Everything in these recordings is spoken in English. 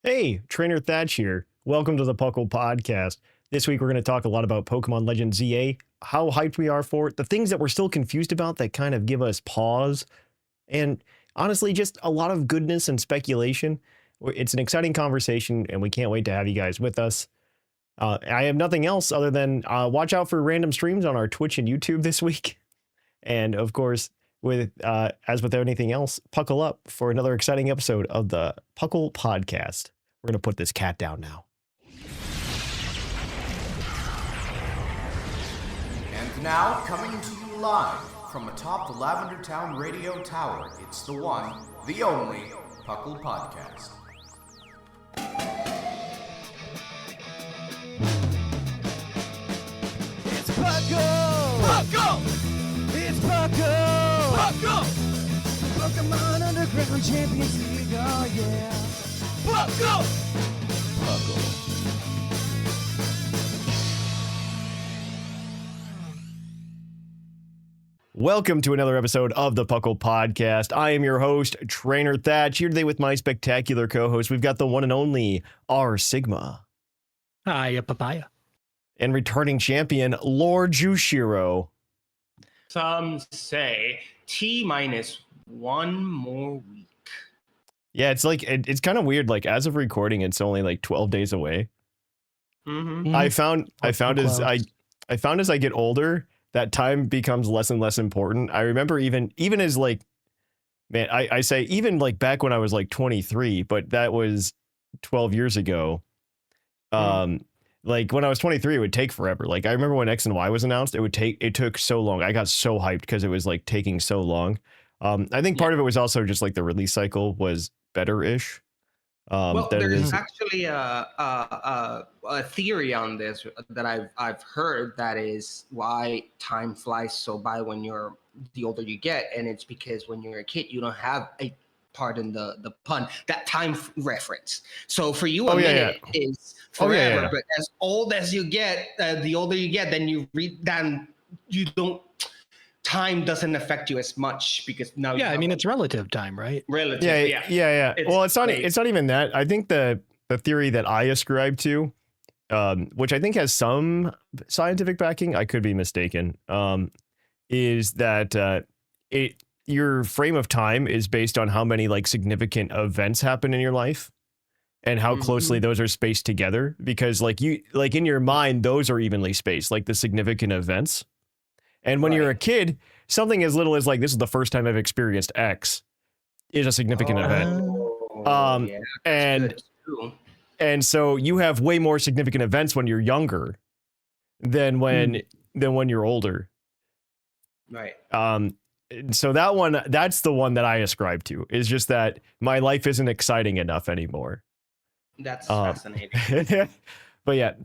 Hey, Trainer Thatch here. Welcome to the PokePodcast. This week we're going to talk a lot about Pokemon Legends ZA, how hyped we are for it, the things that we're still confused about that kind of give us pause, and honestly, just a lot of goodness and speculation. It's an exciting conversation, and we can't wait to have you guys with us. I have nothing else other than watch out for random streams on our Twitch and YouTube this week. And of course, as with anything else, buckle up for another exciting episode of the PokePodcast. We're going to put this cat down now. And now, coming to you live from atop the Lavender Town Radio Tower, it's the one, the only, PokePodcast. It's Puckle! Puckle! It's Puckle! Puckle! Pokemon Underground Champions League, oh yeah! Puckle! Puckle. Welcome to another episode of the PokePodcast. I am your host, Trainer Thatch, here today with my spectacular co-host. We've got the one and only R Sigma. Hi, papaya. And returning champion, Lord Jushiro. Some say T-1 more week. Yeah, it's like, it's kind of weird. Like, as of recording, it's only like 12 days away. Mm-hmm. I found as I get older, that time becomes less and less important. I remember even as like, man, I say even like back when I was like 23, but that was 12 years ago. Like when I was 23, it would take forever. Like I remember when X and Y was announced, it took so long. I got so hyped because it was like taking so long. I think part of it was also just like the release cycle was better-ish. Well, there's actually a theory on this that I've heard that is why time flies so by when the older you get, and it's because when you're a kid you don't have pardon the pun, that time reference. So for you, a minute is forever, but as old as you get, the older you get, then you don't. Time doesn't affect you as much because now. Yeah, I mean it's relative time, right? Relative. Yeah. Well, it's not even that. I think the theory that I ascribe to, which I think has some scientific backing, I could be mistaken, is that your frame of time is based on how many like significant events happen in your life and how closely those are spaced together. Because like in your mind, those are evenly spaced, like the significant events. And when you're a kid, something as little as like, this is the first time I've experienced X is a significant event. And so you have way more significant events when you're younger than when you're older. Right. So that's the one that I ascribe to, is just that my life isn't exciting enough anymore. That's fascinating. But yeah,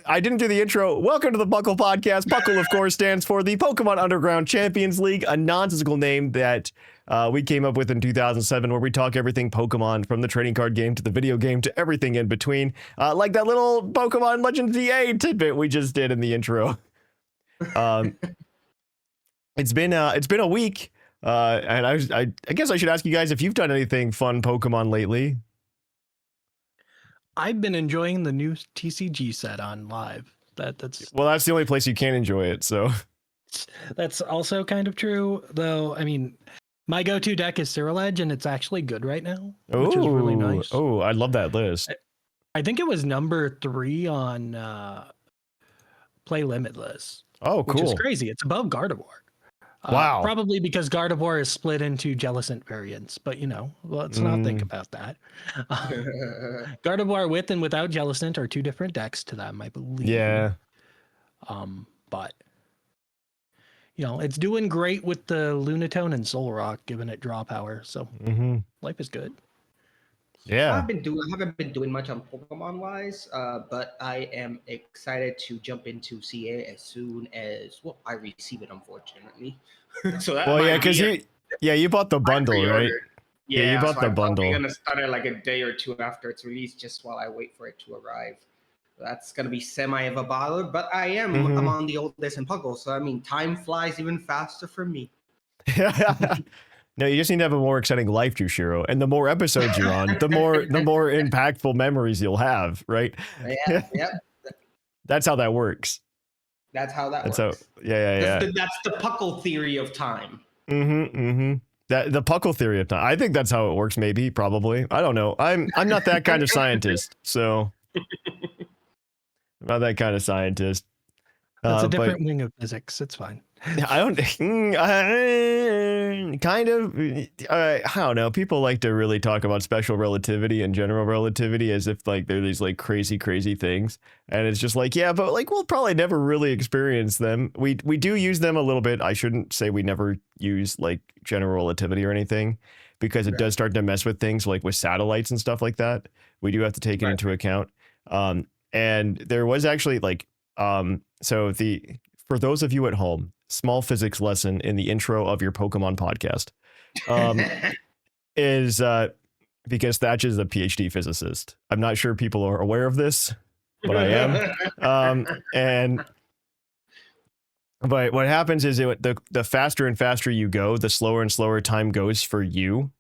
I didn't do the intro. Welcome to the PokePodcast. PUCL, of course, stands for the Pokemon Underground Champions League, a nonsensical name that we came up with in 2007, where we talk everything Pokemon, from the trading card game to the video game to everything in between, like that little Pokemon Legends ZA tidbit we just did in the intro. It's been a week, and I guess I should ask you guys if you've done anything fun Pokemon lately. I've been enjoying the new TCG set on live. That's the only place you can enjoy it. So that's also kind of true, though. I mean, my go-to deck is Cyril Edge, and it's actually good right now, which is really nice. Oh, I love that list. I think it was number 3 on Play Limitless. Oh, cool. Which is crazy. It's above Gardevoir. Wow. Probably because Gardevoir is split into Jellicent variants, but let's not think about that. Gardevoir with and without Jellicent are 2 different decks to them, I believe. Yeah. But it's doing great with the Lunatone and Solrock, giving it draw power. So life is good. Yeah. I haven't been doing much on Pokemon wise, but I am excited to jump into CA as soon as I receive it, unfortunately. So that because you bought the bundle, right? Yeah, you bought the bundle. I'm gonna start it like a day or two after it's released, just while I wait for it to arrive. That's gonna be semi of a bother, but I'm on the oldest in Puckle, so I mean time flies even faster for me. No, you just need to have a more exciting life, Jushiro. And the more episodes you're on, the more impactful memories you'll have, right? Yeah, yep. That's how that works. That's how that works. Yeah. That's the Puckle theory of time. That the Puckle theory of time. I think that's how it works. Maybe, probably. I don't know. I'm not that kind of scientist. So I'm not that kind of scientist. That's a different wing of physics. It's fine. I don't I don't know. People like to really talk about special relativity and general relativity as if like they're these like crazy things. And it's just like, yeah, but like we'll probably never really experience them. We do use them a little bit. I shouldn't say we never use like general relativity or anything, because it does start to mess with things like with satellites and stuff like that. We do have to take it into account. And there was actually like so for those of you at home, small physics lesson in the intro of your Pokemon podcast is because Thatch is a PhD physicist. I'm not sure people are aware of this, but I am. But what happens is the faster and faster you go, the slower and slower time goes for you,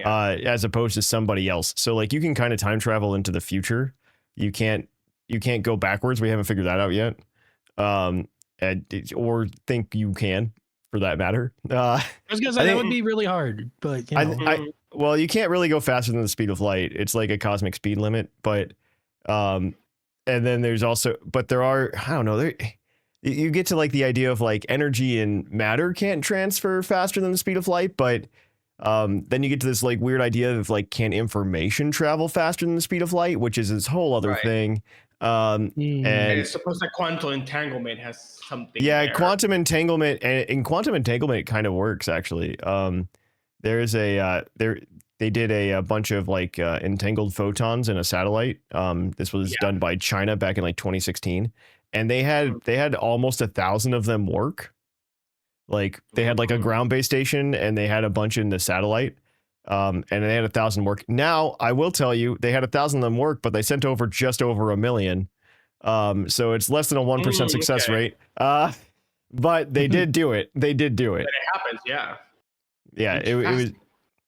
as opposed to somebody else. So like you can kind of time travel into the future. You can't go backwards. We haven't figured that out yet. Or think you can, for that matter. I was gonna say that would be really hard, but you know. Well, you can't really go faster than the speed of light. It's like a cosmic speed limit, but and then there's also, but there are, I don't know, you get to like the idea of like energy and matter can't transfer faster than the speed of light, but then you get to this like weird idea of like, can information travel faster than the speed of light, which is this whole other thing. And it's supposed that quantum entanglement has something. Yeah, there. Quantum entanglement, and in quantum entanglement, it kind of works actually. There's they did a bunch of like entangled photons in a satellite. This was done by China back in like 2016, and they had almost 1,000 of them work. Like they had like a ground-based station, and they had a bunch in the satellite. And they had 1,000 work. Now, I will tell you, they had 1,000 of them work, but they sent over just over 1 million. So it's less than a 1% success rate. But they did do it. They did do it. But it happens, yeah. Yeah, it was.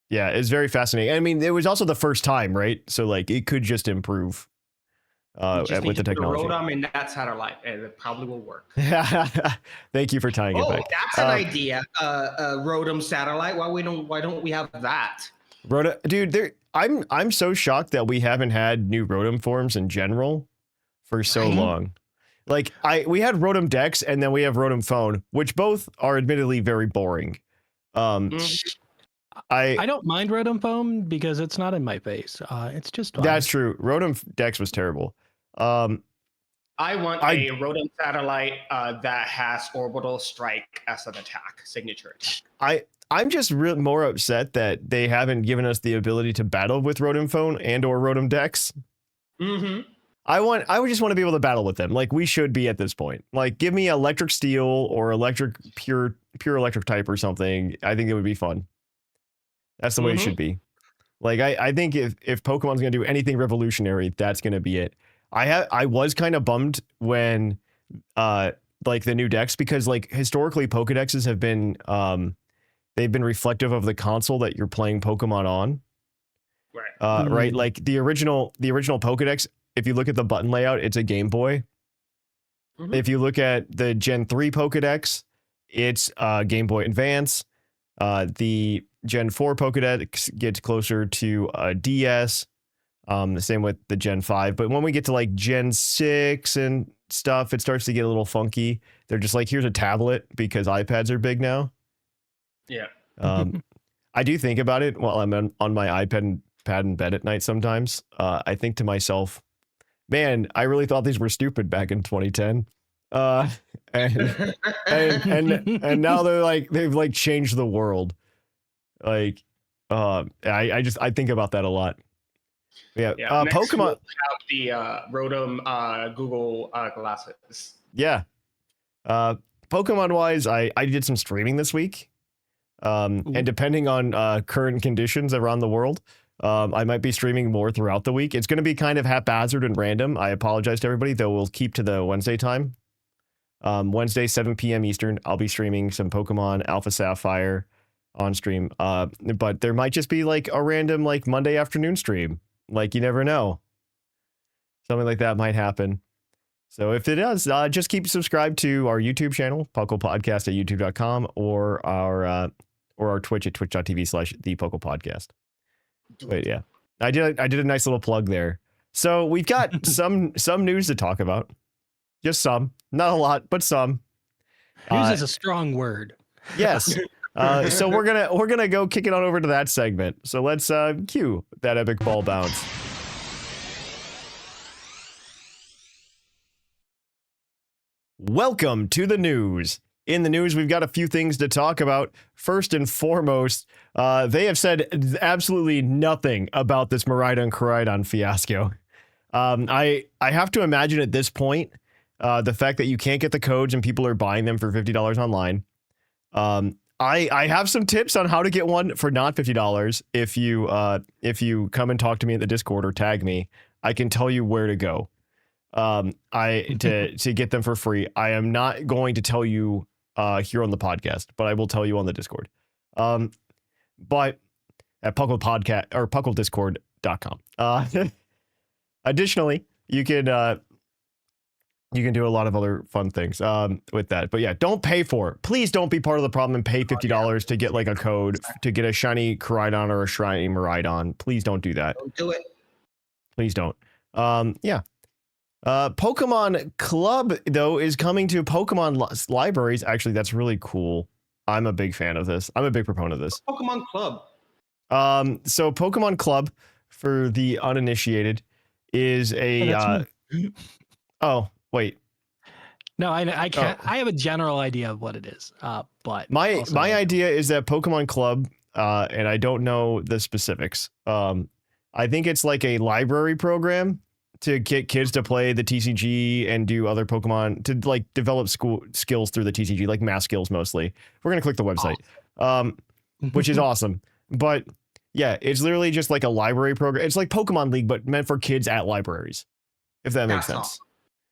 Yeah, it's very fascinating. I mean, it was also the first time, right? So like, it could just improve with the technology. Rotom in that satellite, and it probably will work. Thank you for tying it back. Oh, that's an idea. Rotom satellite. Why don't we have that? Dude, I'm so shocked that we haven't had new Rotom forms in general for so long. Like we had Rotom Dex, and then we have Rotom Phone, which both are admittedly very boring. I don't mind Rotom Phone because it's not in my face. It's just fine. That's true. Rotom Dex was terrible. I want a Rotom satellite that has Orbital Strike as an attack, signature attack. I'm just more upset that they haven't given us the ability to battle with Rotom Phone and or Rotom Dex. I would just want to be able to battle with them. Like we should be at this point. Like give me Electric Steel or Electric pure Electric type or something. I think it would be fun. That's the way it should be. Like I think if Pokemon's gonna do anything revolutionary, that's gonna be it. I was kind of bummed when like the new decks, because like historically Pokedexes have been they've been reflective of the console that you're playing Pokemon on. Right. Right. Like the original Pokedex, if you look at the button layout, it's a Game Boy. If you look at the Gen 3 Pokedex, it's Game Boy Advance. The Gen 4 Pokedex gets closer to a DS. The same with the Gen 5. But when we get to like Gen 6 and stuff, it starts to get a little funky. They're just like, here's a tablet because iPads are big now. Yeah. I do think about it while I'm on my iPad in bed at night sometimes. I think to myself, man, I really thought these were stupid back in 2010. And now they've like changed the world. Like, I think about that a lot. Yeah. Pokemon we'll have the Rotom Google glasses. Yeah. Pokemon wise, I did some streaming this week. And depending on current conditions around the world, I might be streaming more throughout the week. It's going to be kind of haphazard and random. I apologize to everybody, though we'll keep to the Wednesday time. Wednesday, 7 p.m. Eastern, I'll be streaming some Pokemon Alpha Sapphire. on stream. But there might just be like a random like Monday afternoon stream. Like you never know. Something like that might happen. So if it does, just keep subscribed to our YouTube channel, puclpodcast at youtube.com, or our Twitch at twitch.tv/thepuclpodcast. But yeah, I did a nice little plug there. So we've got some news to talk about. Just some, not a lot, but some. News is a strong word. Yes. So we're gonna go kick it on over to that segment. So let's cue that epic ball bounce. Welcome to the news. In the news, we've got a few things to talk about. First and foremost, they have said absolutely nothing about this Miraidon Koraidon fiasco. I have to imagine at this point, the fact that you can't get the codes and people are buying them for $50 online. I have some tips on how to get one for not $50. If you come and talk to me in the Discord or tag me, I can tell you where to go. To get them for free. I am not going to tell you here on the podcast, but I will tell you on the Discord. But at PokePodcast or PokeDiscord.com. Additionally, you can do a lot of other fun things with that. But yeah, don't pay for it. Please don't be part of the problem and pay $50 to get like a code to get a shiny Koraidon or a shiny Miraidon. Please don't do that. Don't do it. Please don't. Yeah. Pokemon Club, though, is coming to Pokemon libraries. Actually, that's really cool. I'm a big fan of this. I'm a big proponent of this. Pokemon Club. So Pokemon Club, for the uninitiated, is a... oh, wait. No, I can't. I have a general idea of what it is. But my idea is that Pokemon Club, and I don't know the specifics. I think it's like a library program to get kids to play the TCG and do other Pokemon, to like develop skills through the TCG, like math skills mostly. We're going to click the website, which is awesome. But yeah, it's literally just like a library program. It's like Pokemon League, but meant for kids at libraries, if that makes sense. Awesome.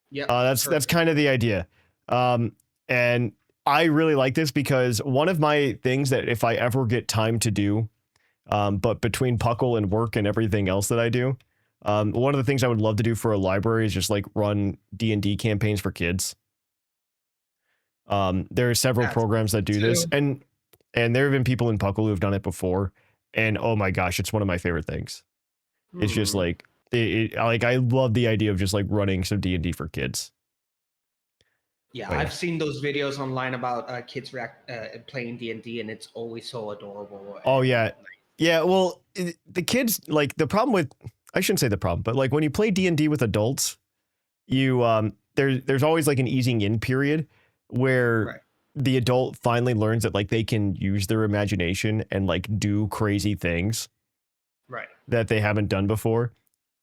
Yeah, that's kind of the idea. And I really like this because one of my things that if I ever get time to do, but between Puckle and work and everything else that I do, one of the things I would love to do for a library is just like run D&D campaigns for kids. There are several programs that do this, and there have been people in Puckle who have done it before, and oh my gosh, it's one of my favorite things. It's just like like I love the idea of just like running some D&D for kids. Yeah, I've seen those videos online about kids playing D&D, and it's always so adorable. Oh yeah, yeah. Well, the kids, like, the problem with, I shouldn't say the problem, but like when you play D&D with adults, you there's always like an easing in period where the adult finally learns that like they can use their imagination and like do crazy things that they haven't done before.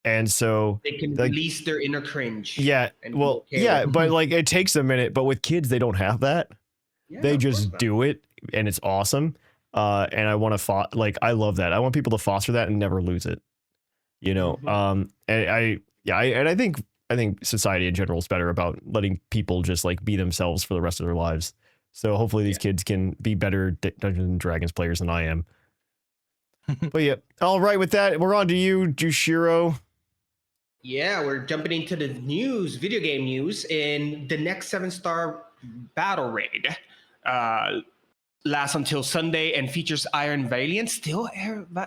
And so they can release their inner cringe. Yeah. Well, yeah, but like it takes a minute, but with kids, they don't have that. Yeah, they just do it and it's awesome. And I want to I love that. I want people to foster that and never lose it. You know, and I think society in general is better about letting people just like be themselves for the rest of their lives. So hopefully these kids can be better Dungeons and Dragons players than I am. But yeah, all right. With that, we're on to you, Jushiro. Yeah, we're jumping into the news, video game news. In the next 7-star battle raid, lasts until Sunday and features Iron Valiant. Still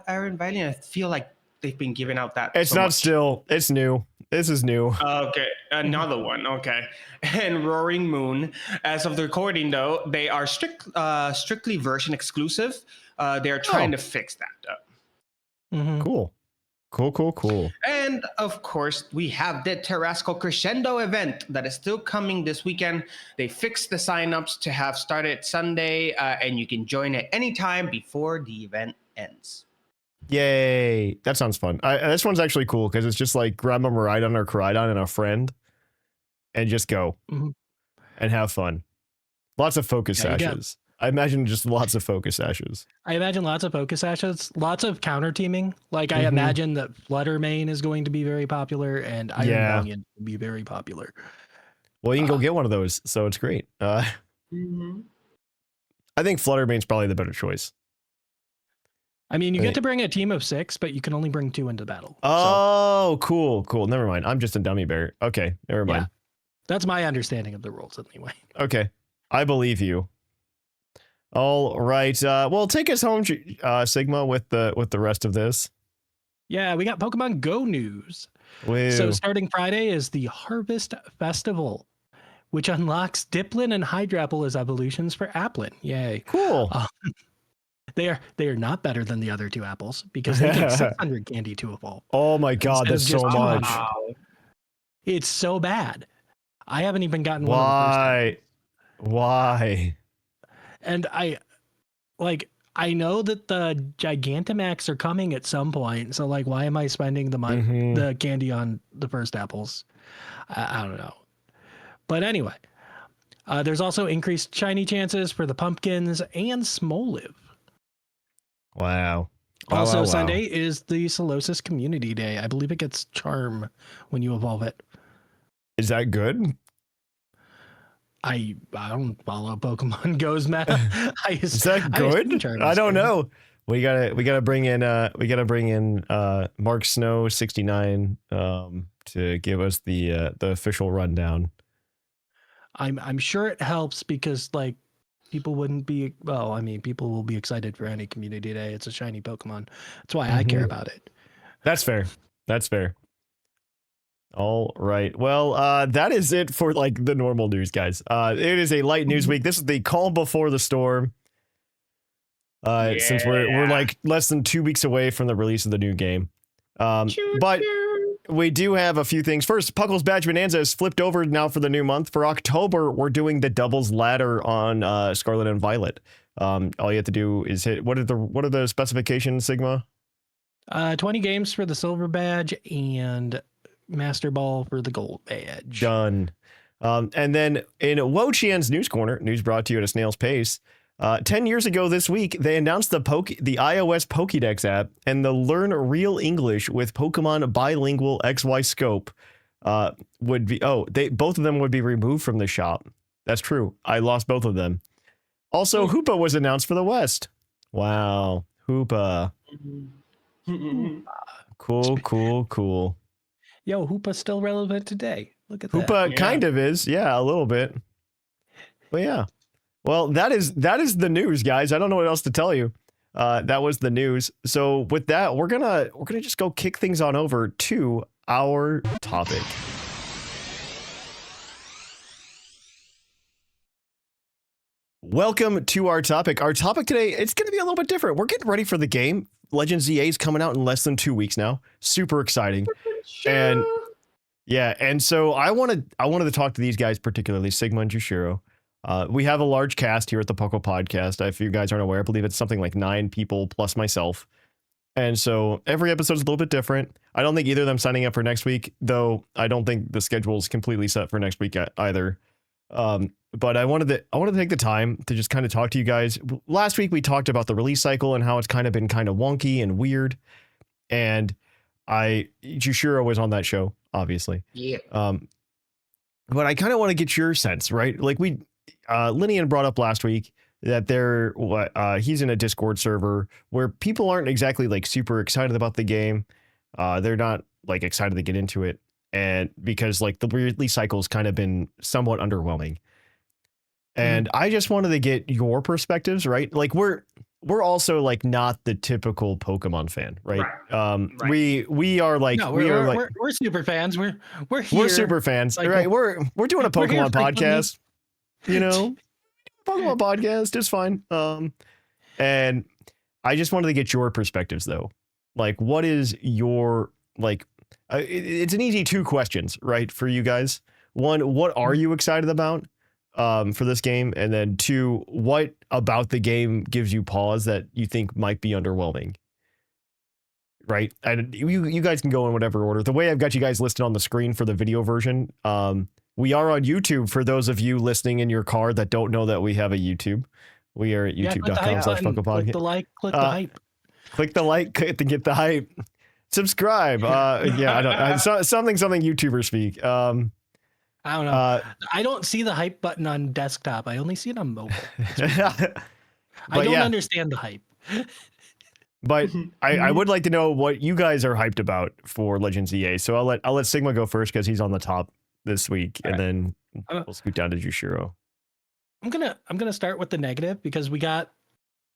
Iron Valiant. I feel like they've been giving out that. It's not still. It's new. This is new. Okay, another one. Okay, and Roaring Moon. As of the recording, though, they are strictly version exclusive. They are trying to fix that. Cool. And of course, we have the Terrasco Crescendo event that is still coming this weekend. They fixed the signups to have started Sunday, and you can join at any time before the event ends. Yay! That sounds fun. This one's actually cool because it's just like grab a Miraidon or Koraidon and a friend, and just go and have fun. Lots of focus sashes. I imagine just lots of focus sashes. I imagine lots of focus sashes, lots of counter teaming. Like I imagine that Flutter Mane is going to be very popular and Iron Valiant will be very popular. Well, you can go get one of those, so it's great. I think Flutter Mane's probably the better choice. I mean, you get to bring a team of 6, but you can only bring 2 into battle. Oh, cool. Never mind. I'm just a dummy bear. Okay, never mind. Yeah, that's my understanding of the rules anyway. Okay, I believe you. All right. Well, take us home, Sigma, with the rest of this. Yeah, we got Pokemon Go news. Woo. So starting Friday is the Harvest Festival, which unlocks Diplin and Hydrapple as evolutions for Applin. Yay. Cool. They are not better than the other 2 apples because they take 600 candy to evolve. Oh my god, that's so much. It's so bad. I haven't even gotten one. Why? And I know that the Gigantamax are coming at some point. So like, why am I spending the money, the candy on the first apples? I don't know. But anyway, there's also increased shiny chances for the pumpkins and Smoliv. Wow. Also, Sunday is the Solosis Community Day. I believe it gets Charm when you evolve it. Is that good? I don't follow Pokemon Go's meta. Is that good? I don't know. We gotta bring in Mark Snow 69 to give us the official rundown. I'm sure it helps because like people wouldn't be people will be excited for any community day. It's a shiny Pokemon. That's why I care about it. That's fair. All right. Well, that is it for like the normal news, guys. It is a light news week. This is the calm before the storm. Since we're like less than 2 weeks away from the release of the new game. But we do have a few things. First, Puckle's Badge Bonanza is flipped over now for the new month. For October, we're doing the doubles ladder on Scarlet and Violet. All you have to do is hit what are the specifications, Sigma? 20 games for the silver badge and Master Ball for the gold badge. Done. And then in Wo-Chien's News Corner, news brought to you at a snail's pace. 10 years ago this week, they announced the iOS Pokédex app and the Learn Real English with Pokemon Bilingual XY Scope would be. Both of them would be removed from the shop. That's true. I lost both of them. Also, Hoopa was announced for the West. Wow, Hoopa. Cool. Yo, Hoopa's still relevant today. Look at that. Hoopa kind of is. Yeah, a little bit. But yeah. Well, that is the news, guys. I don't know what else to tell you. That was the news. So with that, we're gonna just go kick things on over to our topic. Welcome to our topic. Our topic today, it's going to be a little bit different. We're getting ready for the game. Legends EA is coming out in less than 2 weeks now. Super exciting. And yeah, and so I wanted to talk to these guys, particularly Sigma and Jushiro. We have a large cast here at the PokePodcast. If you guys aren't aware, I believe it's something like 9 people plus myself. And so every episode is a little bit different. I don't think either of them signing up for next week, though I don't think the schedule is completely set for next week either. But I wanted to take the time to just kind of talk to you guys. Last week we talked about the release cycle and how it's kind of been kind of wonky and weird. And Jushiro was on that show, obviously. Yeah. But I kind of want to get your sense, right? Like Linian brought up last week that he's in a Discord server where people aren't exactly like super excited about the game. They're not like excited to get into it. And because like the release cycle's kind of been somewhat underwhelming. And I just wanted to get your perspectives, right? Like we're also like not the typical Pokemon fan, right? Right. We are like we're super fans. We're here. We're super fans, like, right? We're doing a Pokemon podcast, you know. Pokemon podcast is fine. And I just wanted to get your perspectives though. Like what is your like it's an easy 2 questions, right, for you guys. 1, what are you excited about for this game? And then 2, what about the game gives you pause that you think might be underwhelming? Right? And you guys can go in whatever order. The way I've got you guys listed on the screen for the video version, we are on YouTube for those of you listening in your car that don't know that we have a YouTube. We are at youtube.com/PokePodcast. Click the like, click the hype. Click the like to get the hype. Subscribe. Yeah, I don't. Something YouTubers speak. I don't know. I don't see the hype button on desktop. I only see it on mobile. I don't understand the hype. But I would like to know what you guys are hyped about for Legends EA. So I'll let Sigma go first because he's on the top this week, and then we'll scoot down to Jushiro. I'm gonna start with the negative because we got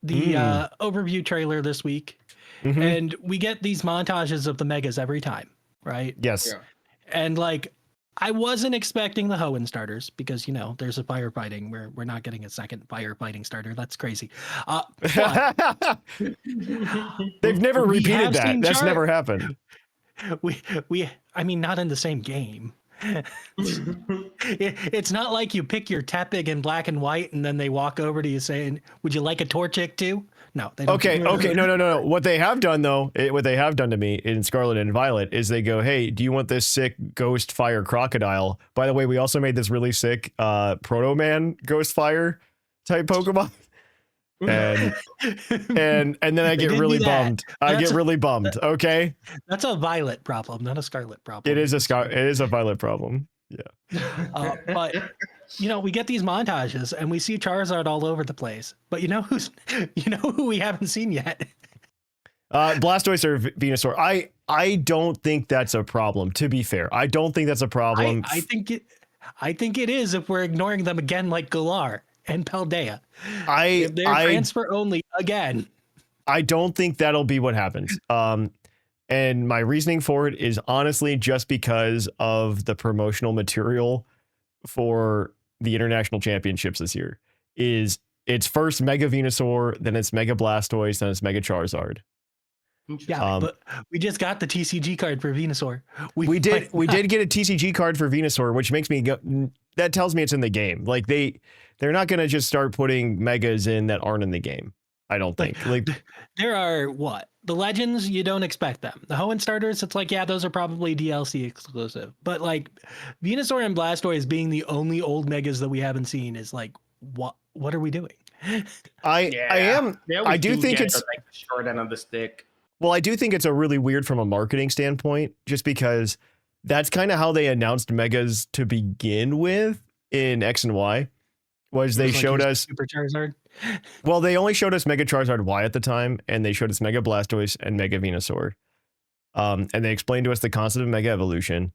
the overview trailer this week, and we get these montages of the megas every time, right? Yes. Yeah. And like, I wasn't expecting the Hoenn starters because there's a firefighting. We're not getting a second firefighting starter. That's crazy. But They've never we repeated have that. seen That's never happened. I mean, not in the same game. It's not like you pick your Tepig in black and white and then they walk over to you saying, "Would you like a Torchic too?" No, they don't. Okay, no. What they have done though, what they have done to me in Scarlet and Violet is they go, "Hey, do you want this sick Ghost Fire Crocodile? By the way, we also made this really sick Proto Man Ghost Fire type Pokemon." And then I get really bummed. I get really bummed. Okay, that's a Violet problem, not a Scarlet problem. It is a Violet problem. Yeah. But we get these montages and we see Charizard all over the place. But you know who we haven't seen yet? Blastoise or Venusaur. I don't think that's a problem. To be fair, I don't think that's a problem. I think it is if we're ignoring them again, like Galar and Paldea. If they're transfer only again. I don't think that'll be what happens. And my reasoning for it is honestly just because of the promotional material for the international championships this year. It's first Mega Venusaur, then it's Mega Blastoise, then it's Mega Charizard. Yeah, but we just got the TCG card for Venusaur. We did get a TCG card for Venusaur, which makes me go. That tells me it's in the game. Like they're not going to just start putting megas in that aren't in the game. I don't think. Like there are the Legends, you don't expect them. The Hoenn starters, it's like, yeah, those are probably DLC exclusive. But like Venusaur and Blastoise being the only old megas that we haven't seen is like, what are we doing? I do think it's like the short end of the stick. Well, I do think it's a really weird from a marketing standpoint, just because that's kind of how they announced megas to begin with in X and Y. They showed us Super Charizard. Well, they only showed us Mega Charizard Y at the time, and they showed us Mega Blastoise and Mega Venusaur. And they explained to us the concept of Mega Evolution.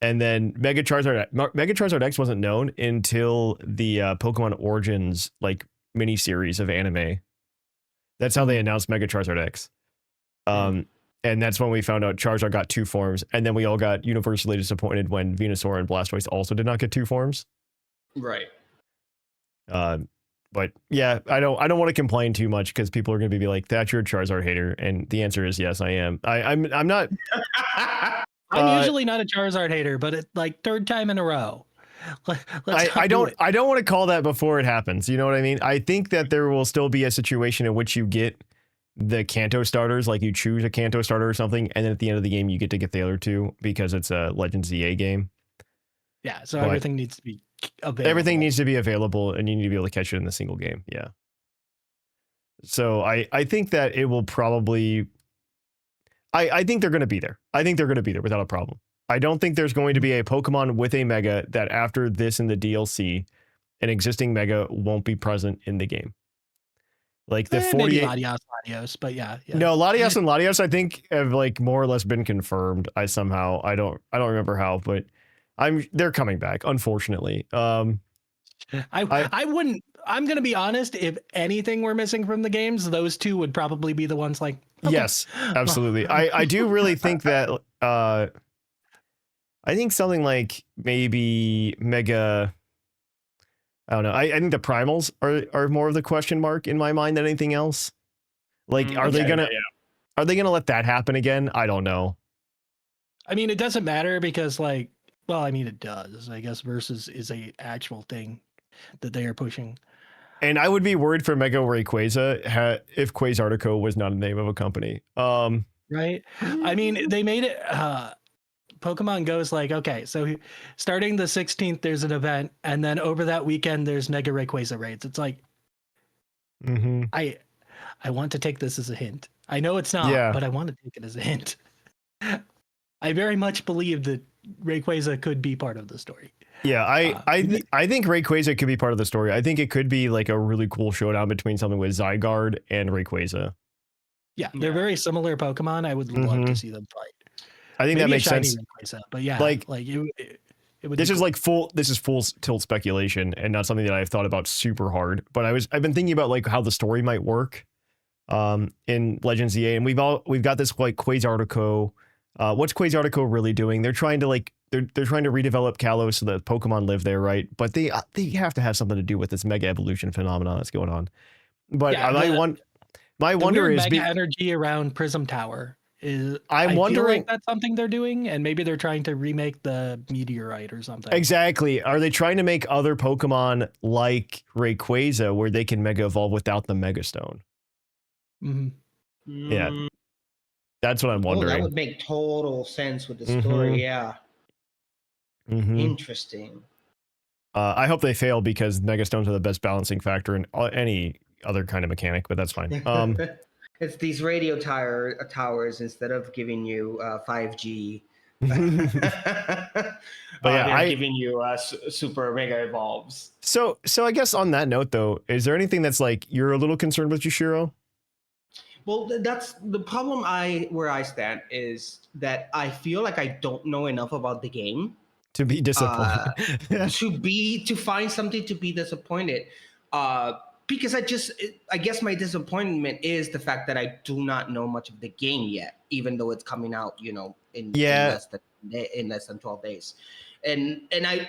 And then Mega Charizard X wasn't known until the Pokemon Origins mini series of anime. That's how they announced Mega Charizard X. And that's when we found out Charizard got 2 forms, and then we all got universally disappointed when Venusaur and Blastoise also did not get 2 forms. Right. But yeah, I don't want to complain too much because people are going to be like, "Thatch, you're a Charizard hater," and the answer is yes, I am. I'm not. I'm usually not a Charizard hater, but it's like 3rd time in a row. I don't want to call that before it happens. You know what I mean? I think that there will still be a situation in which you get the Kanto starters, like you choose a Kanto starter or something, and then at the end of the game you get to get the other 2 because it's a Legends EA game. Yeah, so everything needs to be available. Everything needs to be available, and you need to be able to catch it in the single game. Yeah. So I think that it will probably. I think they're going to be there. I think they're going to be there without a problem. I don't think there's going to be a Pokemon with a Mega that after this in the DLC, an existing Mega won't be present in the game. Like the 48 Latios, but yeah. No, Latios and Latios I think have more or less been confirmed. I don't remember how, but they're coming back, unfortunately. I wouldn't. I'm gonna be honest. If anything were missing from the games, those 2 would probably be the ones. Okay. Yes, absolutely. I do really think that. I think something like maybe Mega. I don't know. I think the primals are more of the question mark in my mind than anything else. Are they gonna let that happen again? I don't know. I mean, it doesn't matter because it does. I guess Versus is a actual thing that they are pushing. And I would be worried for Mega Rayquaza if Quasartico was not a name of a company. Right. I mean, they made it. Pokemon Go's okay, so starting the 16th, there's an event, and then over that weekend, there's Mega Rayquaza raids. It's I want to take this as a hint. I know it's not, but I want to take it as a hint. I very much believe that Rayquaza could be part of the story. Yeah, I think Rayquaza could be part of the story. I think it could be a really cool showdown between something with Zygarde and Rayquaza. Yeah, they're very similar Pokemon. I would love to see them fight. I think Maybe that makes sense. But yeah, Like it would. This is like full tilt speculation and not something that I've thought about super hard. But I've been thinking about like how the story might work in Legends EA, and we've got this like Quasartico. What's Quasartico really doing? They're trying to like they're trying to redevelop Kalos so that Pokemon live there, right? But they have to have something to do with this mega evolution phenomenon that's going on. But my wonder is mega energy around Prism Tower. I'm wondering like that's something they're doing, and maybe they're trying to remake the Meteorite or something. Exactly. Are they trying to make other Pokemon like Rayquaza where they can mega evolve without the Mega Stone? Yeah, that's what I'm wondering. That would make total sense with the story. Yeah. Interesting. I hope they fail because Mega Stones are the best balancing factor in any other kind of mechanic, but that's fine. It's these radio towers instead of giving you 5G. But yeah, they're giving you super mega evolves. So I guess on that note, though, is there anything that's like you're a little concerned with, Jushiro? Well, that's the problem. Where I stand is that I feel like I don't know enough about the game to be disappointed, to find something to be disappointed. Because I guess my disappointment is the fact that I do not know much of the game yet, even though it's coming out, in less than 12 days. And I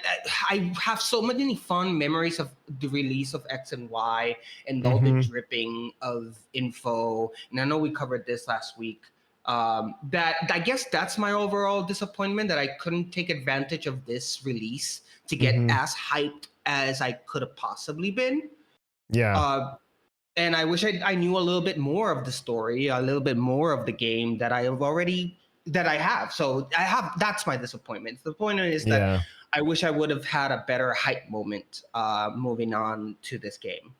have so many fun memories of the release of X and Y and all the dripping of info. And I know we covered this last week. That I guess that's my overall disappointment, that I couldn't take advantage of this release to get as hyped as I could have possibly been. Yeah. And I wish I knew a little bit more of the story, a little bit more of the game that I have. So that's my disappointment. The point is that I wish I would have had a better hype moment moving into this game.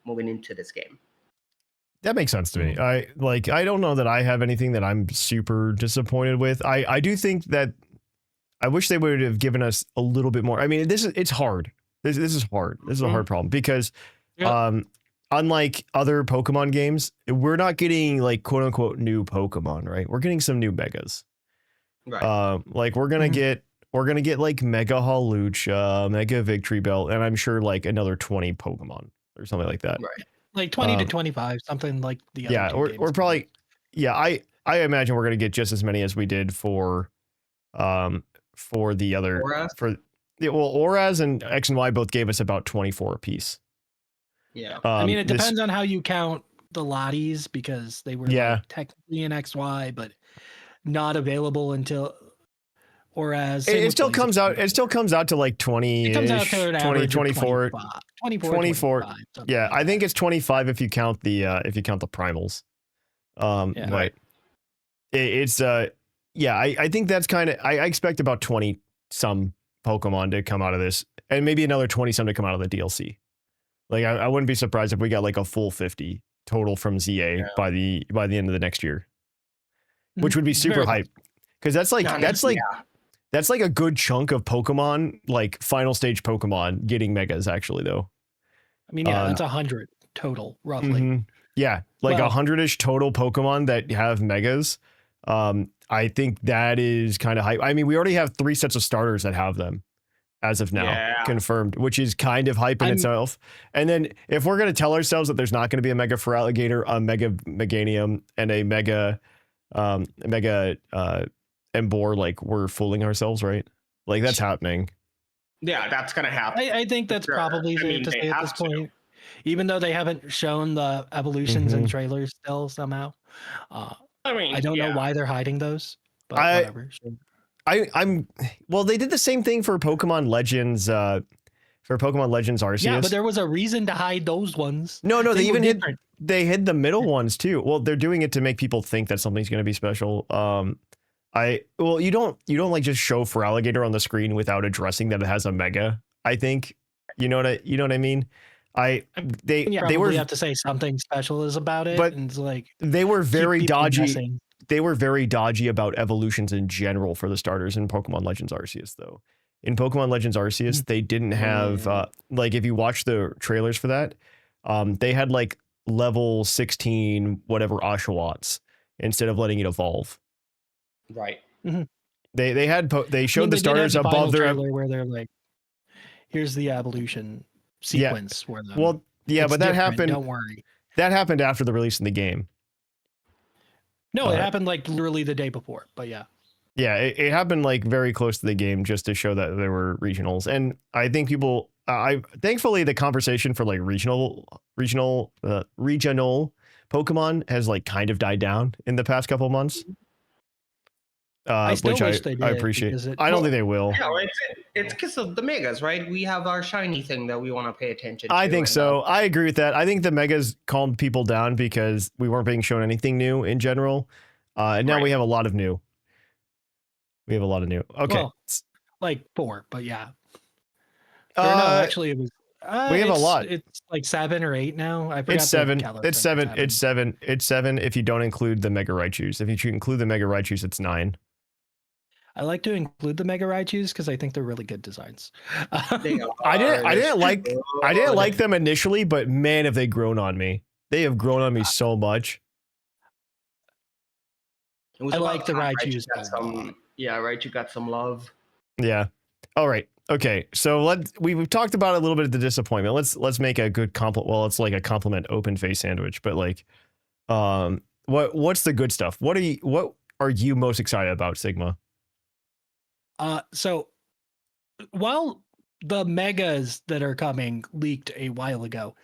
That makes sense to me. I don't know that I have anything that I'm super disappointed with. I do think that I wish they would have given us a little bit more. I mean, it's hard. This is hard. This is a hard problem because unlike other Pokemon games, we're not getting like quote unquote new Pokemon, right? We're getting some new megas. Right. Like we're gonna get like Mega Hawlucha, Mega Victory Belt, and I'm sure like another 20 Pokemon or something like that. Right. Like 20 to 25, something like the other. Yeah, we're probably I imagine we're gonna get just as many as we did for the other Auras? Auras and X and Y both gave us about 24 apiece. Yeah. I mean, it depends on how you count the Lotties, because they were like technically in XY, but not available until Auras. It still comes out to like 20. It comes out to an 20, 24. 24. Yeah, I think it's 25 if you count the primals. Right. I think that's kind of I expect about 20 some Pokemon to come out of this, and maybe another 20 some to come out of the DLC. Like I wouldn't be surprised if we got like a full 50 total from ZA by the end of the next year, which would be super hype, because that's like a good chunk of Pokemon, like final stage Pokemon getting megas actually though. I mean, that's 100 total roughly. Yeah, like 100-ish total Pokemon that have megas. I think that is kind of hype. I mean, we already have 3 sets of starters that have them as of now, confirmed, which is kind of hype in itself. And then if we're going to tell ourselves that there's not going to be a Mega Feraligatr, a Mega Meganium, and a Mega Embor, like we're fooling ourselves, right? Like that's happening. Yeah, that's going to happen. I think that's probably safe to say at this point, even though they haven't shown the evolutions in trailers still somehow. I don't know why they're hiding those, but whatever. Sure. Well, they did the same thing for Pokemon Legends, Arceus. Yeah, but there was a reason to hide those ones. No, they even hid the middle ones too. Well, they're doing it to make people think that something's going to be special. You don't like just show Feraligatr on the screen without addressing that it has a mega. I think you know what I mean. They have to say something special is about it, but and it's like they were very dodgy. Guessing. They were very dodgy about evolutions in general for the starters in Pokemon Legends Arceus, though. In Pokemon Legends Arceus, they didn't have like if you watch the trailers for that, they had like level 16 whatever Oshawotts, instead of letting it evolve. Right. They showed the starters above their where they're like, here's the evolution sequence for them. Well, yeah, but that happened. Don't worry. That happened after the release of the game. No, it happened like literally the day before, but yeah. Yeah, it happened like very close to the game just to show that there were regionals. And I think people, thankfully the conversation for like regional Pokemon has like kind of died down in the past couple of months. I still wish they did. I appreciate. I don't think they will. Yeah, it's because of the megas, right? We have our shiny thing that we want to pay attention to. I think so. I agree with that. I think the megas calmed people down because we weren't being shown anything new in general. And now we have a lot of new. We have a lot of new. Okay. Well, like 4, but yeah. Or no, actually it was. We have a lot. It's like 7 or 8 now. I forgot. It's 7. It's 7. It's 7. It's 7 if you don't include the Mega Raichus. If you include the Mega Raichus, it's 9. I like to include the Mega Raichus because I think they're really good designs. I didn't like them initially, but man, have they grown on me. They have grown on me so much. I like the Raichus. Raichu got some love. Yeah. All right. Okay. So we've talked about a little bit of the disappointment. Let's make a good compliment. Well, it's like a compliment open face sandwich, but like, what's the good stuff? What are you most excited about, Sigma? So while the megas that are coming leaked a while ago,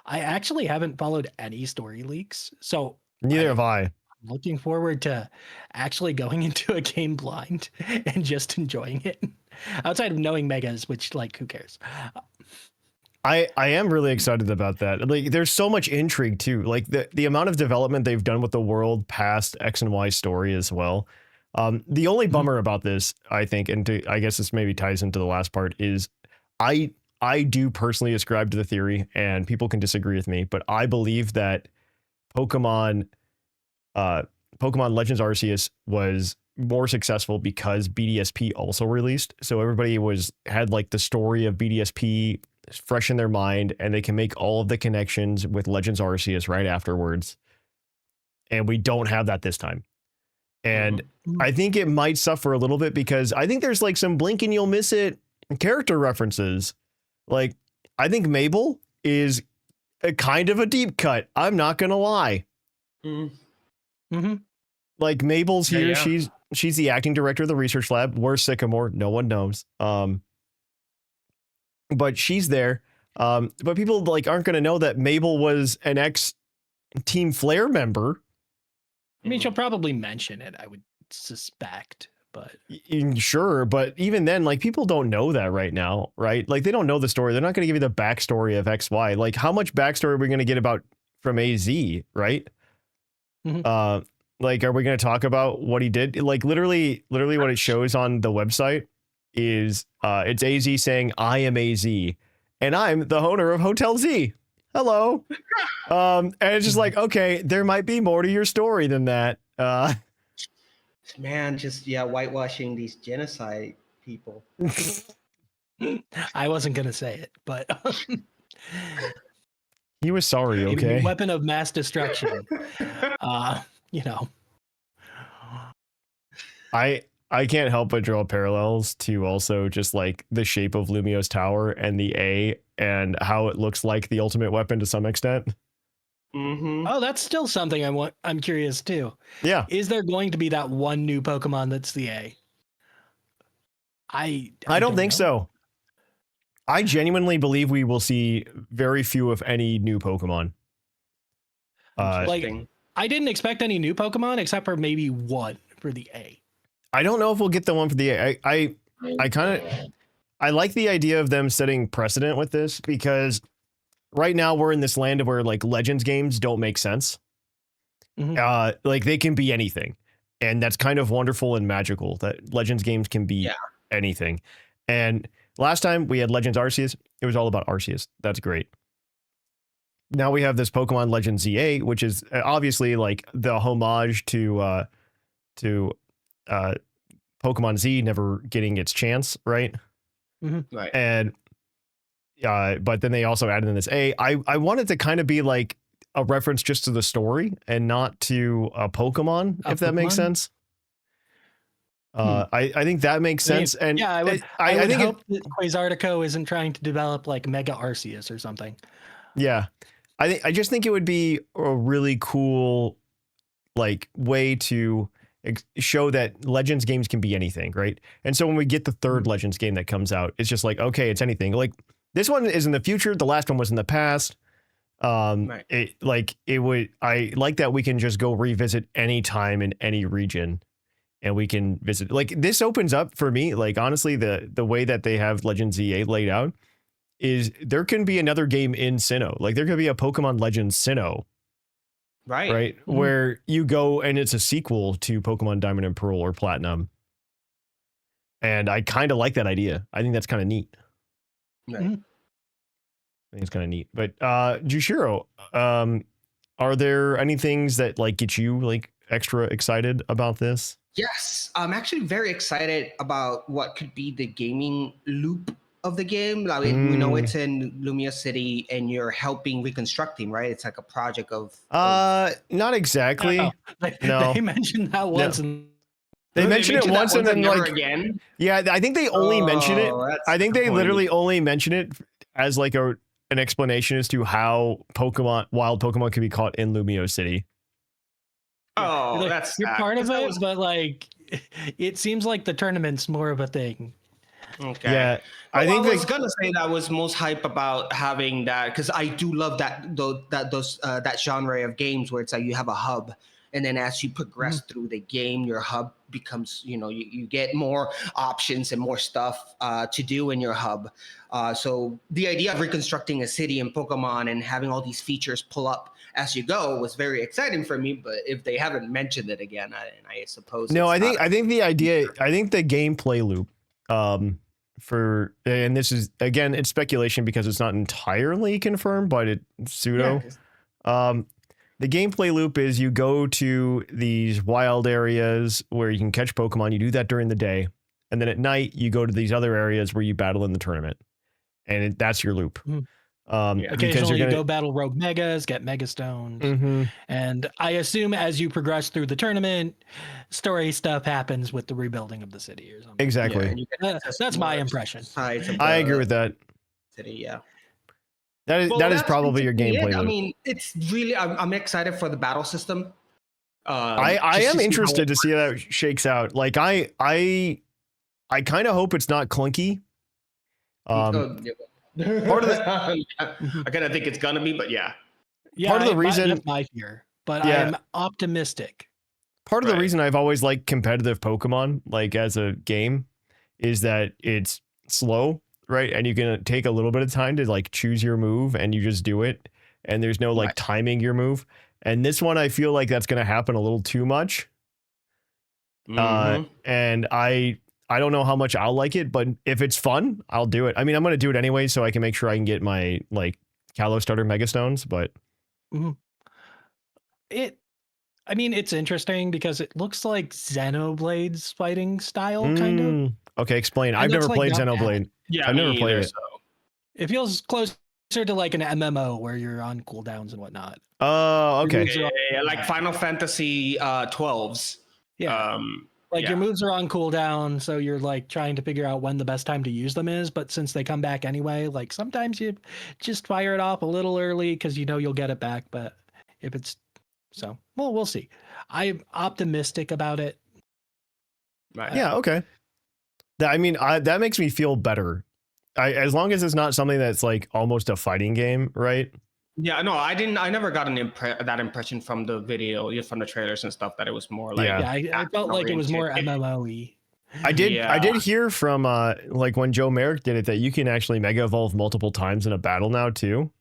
I actually haven't followed any story leaks. So neither have I. I'm looking forward to actually going into a game blind and just enjoying it outside of knowing megas, which like, who cares? I am really excited about that. Like there's so much intrigue too. Like the amount of development they've done with the world past X and Y story as well. The only bummer about this, I think, and I guess this maybe ties into the last part, is I do personally ascribe to the theory, and people can disagree with me, but I believe that Pokemon Legends Arceus was more successful because BDSP also released. So everybody had like the story of BDSP fresh in their mind, and they can make all of the connections with Legends Arceus right afterwards. And we don't have that this time. And I think it might suffer a little bit because I think there's like some blink and you'll miss it character references. Like, I think Mabel is a kind of a deep cut. I'm not going to lie. Mm-hmm. Like Mabel's here. Yeah. She's the acting director of the research lab. Where's Sycamore? No one knows. But she's there. But people like aren't going to know that Mabel was an ex-Team Flare member. I mean, she'll probably mention it, I would suspect, but sure. But even then, like people don't know that right now, right? Like they don't know the story. They're not going to give you the backstory of XY. Like how much backstory are we going to get from AZ, right? Mm-hmm. Like, are we going to talk about what he did? Like literally what it shows on the website is it's AZ saying, I am AZ and I'm the owner of Hotel Z. Hello. And it's just like, okay, there might be more to your story than that. Man, just whitewashing these genocide people. I wasn't gonna say it, but he was sorry, okay? Weapon of mass destruction. You know. I can't help but draw parallels to also just like the shape of Lumio's tower and the A and how it looks like the ultimate weapon to some extent. Mm-hmm. Oh, that's still something I'm curious too. Yeah. Is there going to be that one new Pokemon that's the A? I don't think so. I genuinely believe we will see very few, if any, new Pokemon. Like, I didn't expect any new Pokemon except for maybe one for the A. I don't know if we'll get the one for the A. I like the idea of them setting precedent with this because right now we're in this land where like Legends games don't make sense. Mm-hmm. Like they can be anything. And that's kind of wonderful and magical that Legends games can be anything. And last time we had Legends Arceus, it was all about Arceus. That's great. Now we have this Pokemon Legends ZA, which is obviously like the homage to Pokemon Z never getting its chance, right? Mm-hmm. Right. And but then they also added in this A. I wanted to kind of be like a reference just to the story and not to a Pokemon, if that makes sense. I think that makes sense. And yeah, I would hope that Quasartico isn't trying to develop like Mega Arceus or something. Yeah. I just think it would be a really cool like way to show that Legends games can be anything, right? And so when we get the third Legends game that comes out, it's just like, okay, it's anything. Like this one is in the future, the last one was in the past. Right. I like that we can just go revisit any time in any region, and we can visit. Like this opens up for me, like honestly, the way that they have Legends EA laid out is there can be another game in Sinnoh. Like there could be a Pokemon Legends Sinnoh. Right. Mm-hmm. Where you go and it's a sequel to Pokemon Diamond and Pearl or Platinum. And I kind of like that idea. I think that's kind of neat. Right. I think it's kind of neat. But Jushiro, are there any things that like get you like extra excited about this? Yes, I'm actually very excited about what could be the gaming loop of the game. Like we know it's in Lumia City and you're helping reconstructing, right? It's like a project of not exactly. No. They mentioned that once and they mentioned it once and then like again. Yeah, I think they only mention it. I think they literally only mention it as like an explanation as to how wild Pokemon can be caught in Lumio City. Oh, like, that's you're part of it, but like it seems like the tournament's more of a thing. Okay. Yeah, I was gonna say that I was most hype about having that because I do love that genre of games where it's like you have a hub, and then as you progress through the game, your hub becomes you get more options and more stuff to do in your hub. So the idea of reconstructing a city in Pokemon and having all these features pull up as you go was very exciting for me. But if they haven't mentioned it again, I suppose I think the idea, I think the gameplay loop. And this is again, it's speculation because it's not entirely confirmed, but it's pseudo. Yeah. The gameplay loop is you go to these wild areas where you can catch Pokemon. You do that during the day, and then at night you go to these other areas where you battle in the tournament, and that's your loop. Occasionally you go battle rogue megas, get mega stones, and I assume as you progress through the tournament, story stuff happens with the rebuilding of the city or something. Exactly. That's my impression. I agree with that. City, yeah. That is probably your gameplay. I mean, it's really. I'm excited for the battle system. I am interested to see how that shakes out. Like I kind of hope it's not clunky. Part of the, I kind of think it's gonna be, but yeah. Part of the reason that's my fear, but I'm optimistic. Part of the reason I've always liked competitive Pokemon, like as a game, is that it's slow, right? And you can take a little bit of time to like choose your move, and you just do it, and there's no like timing your move. And this one, I feel like that's gonna happen a little too much. And I don't know how much I'll like it, but if it's fun, I'll do it. I mean, I'm going to do it anyway, so I can make sure I can get my like Kalos starter Mega Stones, but it's interesting because it looks like Xenoblade's fighting style, kind of. Okay, explain. I've never played Xenoblade. Yeah, I've never played it. So. It feels closer to like an MMO where you're on cooldowns and whatnot. Oh, okay. Yeah, like Final Fantasy 12s. Yeah. Your moves are on cooldown, so you're like trying to figure out when the best time to use them is. But since they come back anyway, like sometimes you just fire it off a little early because you'll get it back. But if it's we'll see. I'm optimistic about it. Right. Yeah. Okay. That makes me feel better. As long as it's not something that's like almost a fighting game, right? Yeah, no, I never got that impression from the video, just from the trailers and stuff, that it was more like. Yeah, I felt like it was more MMO-y. I did hear from like when Joe Merrick did it that you can actually Mega Evolve multiple times in a battle now too,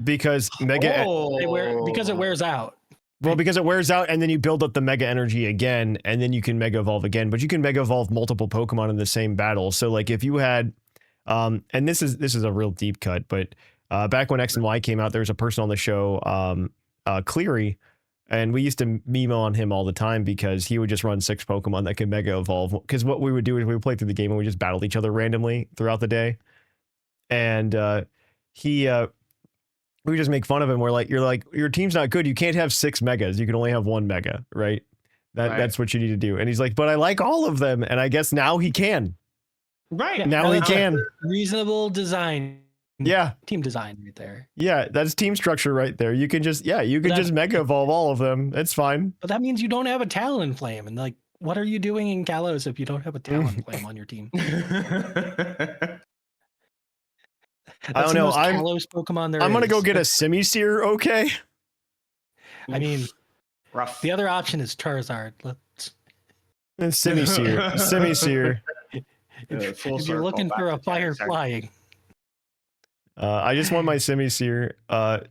because because it wears out. Well, because it wears out, and then you build up the Mega Energy again, and then you can Mega Evolve again. But you can Mega Evolve multiple Pokemon in the same battle. So like if you had, and this is a real deep cut, but. Back when X and Y came out, there was a person on the show, Cleary, and we used to meme on him all the time because he would just run 6 Pokemon that could Mega Evolve. Because what we would do is we would play through the game and we just battled each other randomly throughout the day. And he we just make fun of him. We're like, your team's not good. You can't have 6 megas. You can only have 1 mega, right? That's what you need to do. And he's like, but I like all of them. And I guess now he can. Right. Now he can. Reasonable design. Yeah. Team design right there. Yeah, that's team structure right there. You can just just mega evolve all of them. It's fine. But that means you don't have a Talonflame. And like, what are you doing in Kalos if you don't have a Talonflame on your team? I don't know. Kalos Pokemon I'm gonna go get a Simisear, okay? I mean, rough. The other option is Charizard. Let's Simisear. If you're looking for a fire flying. I just want my Simisear. I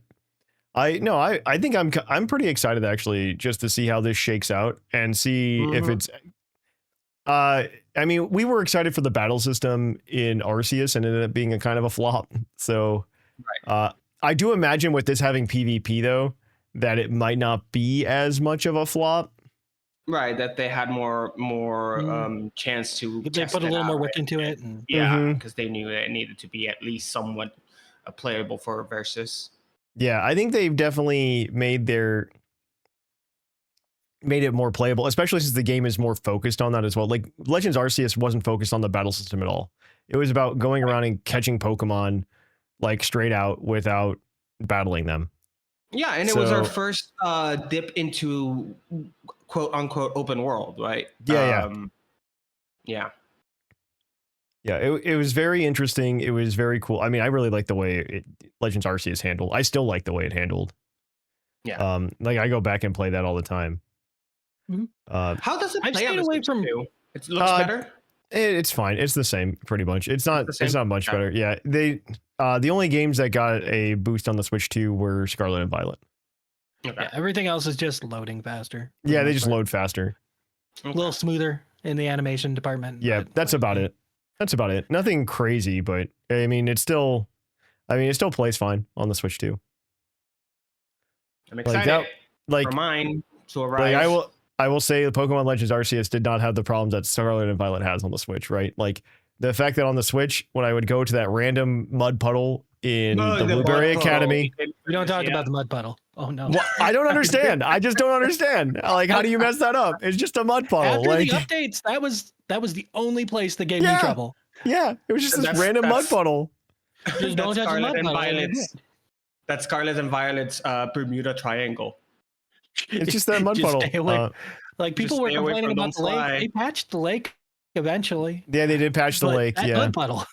think I'm pretty excited actually just to see how this shakes out and see if it's I mean, we were excited for the battle system in Arceus and it ended up being a kind of a flop. So I do imagine with this having PvP though, that it might not be as much of a flop. Right, that they had more chance to. They put a little more work into it, and because they knew it needed to be at least somewhat playable for Versus. Yeah, I think they've definitely made it more playable, especially since the game is more focused on that as well. Like Legends Arceus wasn't focused on the battle system at all. It was about going around and catching Pokemon like straight out without battling them. Yeah, and it was our first dip into quote unquote open world, right? Yeah. It was very interesting. It was very cool. I mean, I really like the way Legends Arceus handled. I still like the way it handled. Yeah. Like I go back and play that all the time. How does it play? I've stayed away from. It looks better. It's fine. It's the same, pretty much. It's not much better. Yeah, the only games that got a boost on the Switch 2 were Scarlet and Violet. Okay. Yeah, everything else is just loading faster. Yeah, they just load faster. A little smoother in the animation department. Yeah, that's about it. That's about it. Nothing crazy, but I mean, it still plays fine on the Switch 2. I'm excited for mine to arrive. Like I will say the Pokemon Legends Arceus did not have the problems that Scarlet and Violet has on the Switch, right? Like the fact that on the Switch, when I would go to that random mud puddle in the Blueberry Academy. We don't talk about the mud puddle. Oh no. Well, I don't understand. I just don't understand. Like, how do you mess that up? It's just a mud puddle. After the updates, that was the only place that gave me trouble. Yeah, it was just this random mud puddle. Just don't touch the mud puddle. That's Scarlet and Violet's Bermuda Triangle. It's just that mud puddle. Like people were complaining about the lake. They patched the lake eventually. Yeah, they did patch the lake. That mud puddle.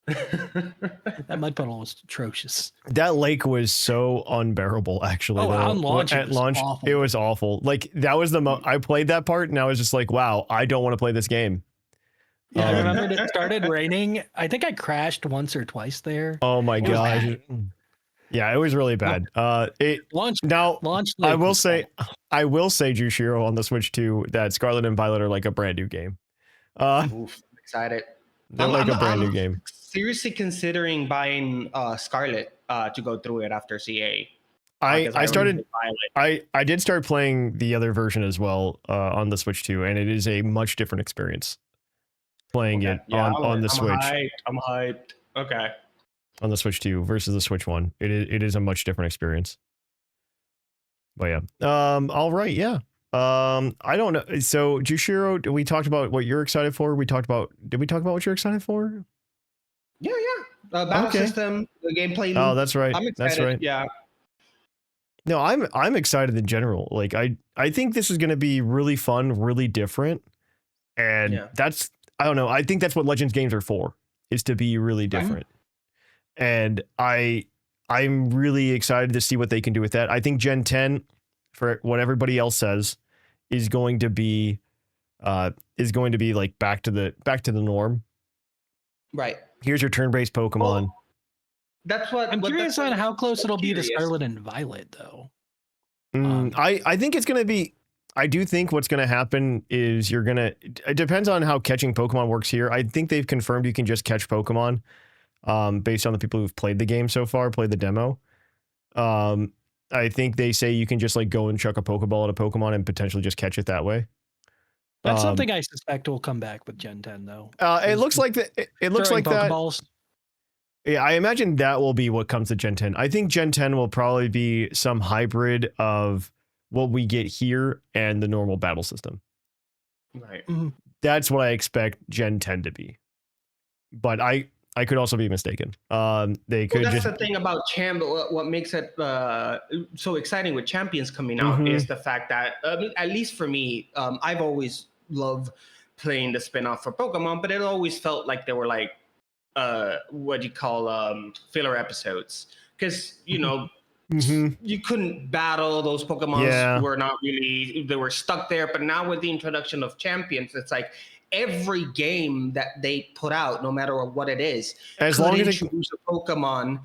That mud puddle was atrocious. That lake was so unbearable, actually. On launch, at launch, it was awful. Like that was I played that part, and I was just like, "Wow, I don't want to play this game." Yeah, I remember it started raining. I think I crashed once or twice there. Oh my god! Yeah, it was really bad. Launch. I will say, Jushiro on the Switch 2 that Scarlet and Violet are like a brand new game. Excited. They're like a brand new game. Seriously considering buying Scarlet to go through it after CA. I did start playing the other version as well on the Switch 2, and it is a much different experience playing it on the Switch. I'm hyped. Okay. On the Switch 2 versus the Switch 1. It is a much different experience. But yeah. All right, yeah. I don't know. So Jushiro, we talked about what you're excited for. Did we talk about what you're excited for? Yeah. Battle system, the gameplay loop. Oh, that's right. I'm excited. That's right. Yeah. No, I'm excited in general. Like I think this is going to be really fun, really different. And that's, I don't know. I think that's what Legends games are for, is to be really different. And I'm really excited to see what they can do with that. I think Gen 10, for what everybody else says, is going to be like back to the norm. Right. Here's your turn-based Pokemon. Well, that's what I'm curious on how close it'll be to Scarlet and Violet, though. I think it's going to be. I do think what's going to happen is it depends on how catching Pokemon works here. I think they've confirmed you can just catch Pokemon based on the people who've played the game so far, played the demo. I think they say you can just like go and chuck a Pokeball at a Pokemon and potentially just catch it that way. That's something I suspect will come back with Gen 10, though. It looks like that. It looks like Pokeballs. Yeah, I imagine that will be what comes to Gen 10. I think Gen 10 will probably be some hybrid of what we get here and the normal battle system. Right. That's what I expect Gen 10 to be. But I could also be mistaken. They could that's the thing about what makes it so exciting with Champions coming out is the fact that, at least for me, I've always loved playing the spin-off for Pokemon, but it always felt like they were like, what do you call filler episodes? Because, you know, you couldn't battle those Pokemon. Were not really, they were stuck there. But now with the introduction of Champions, it's like every game that they put out, no matter what it is, as long as introduce a Pokemon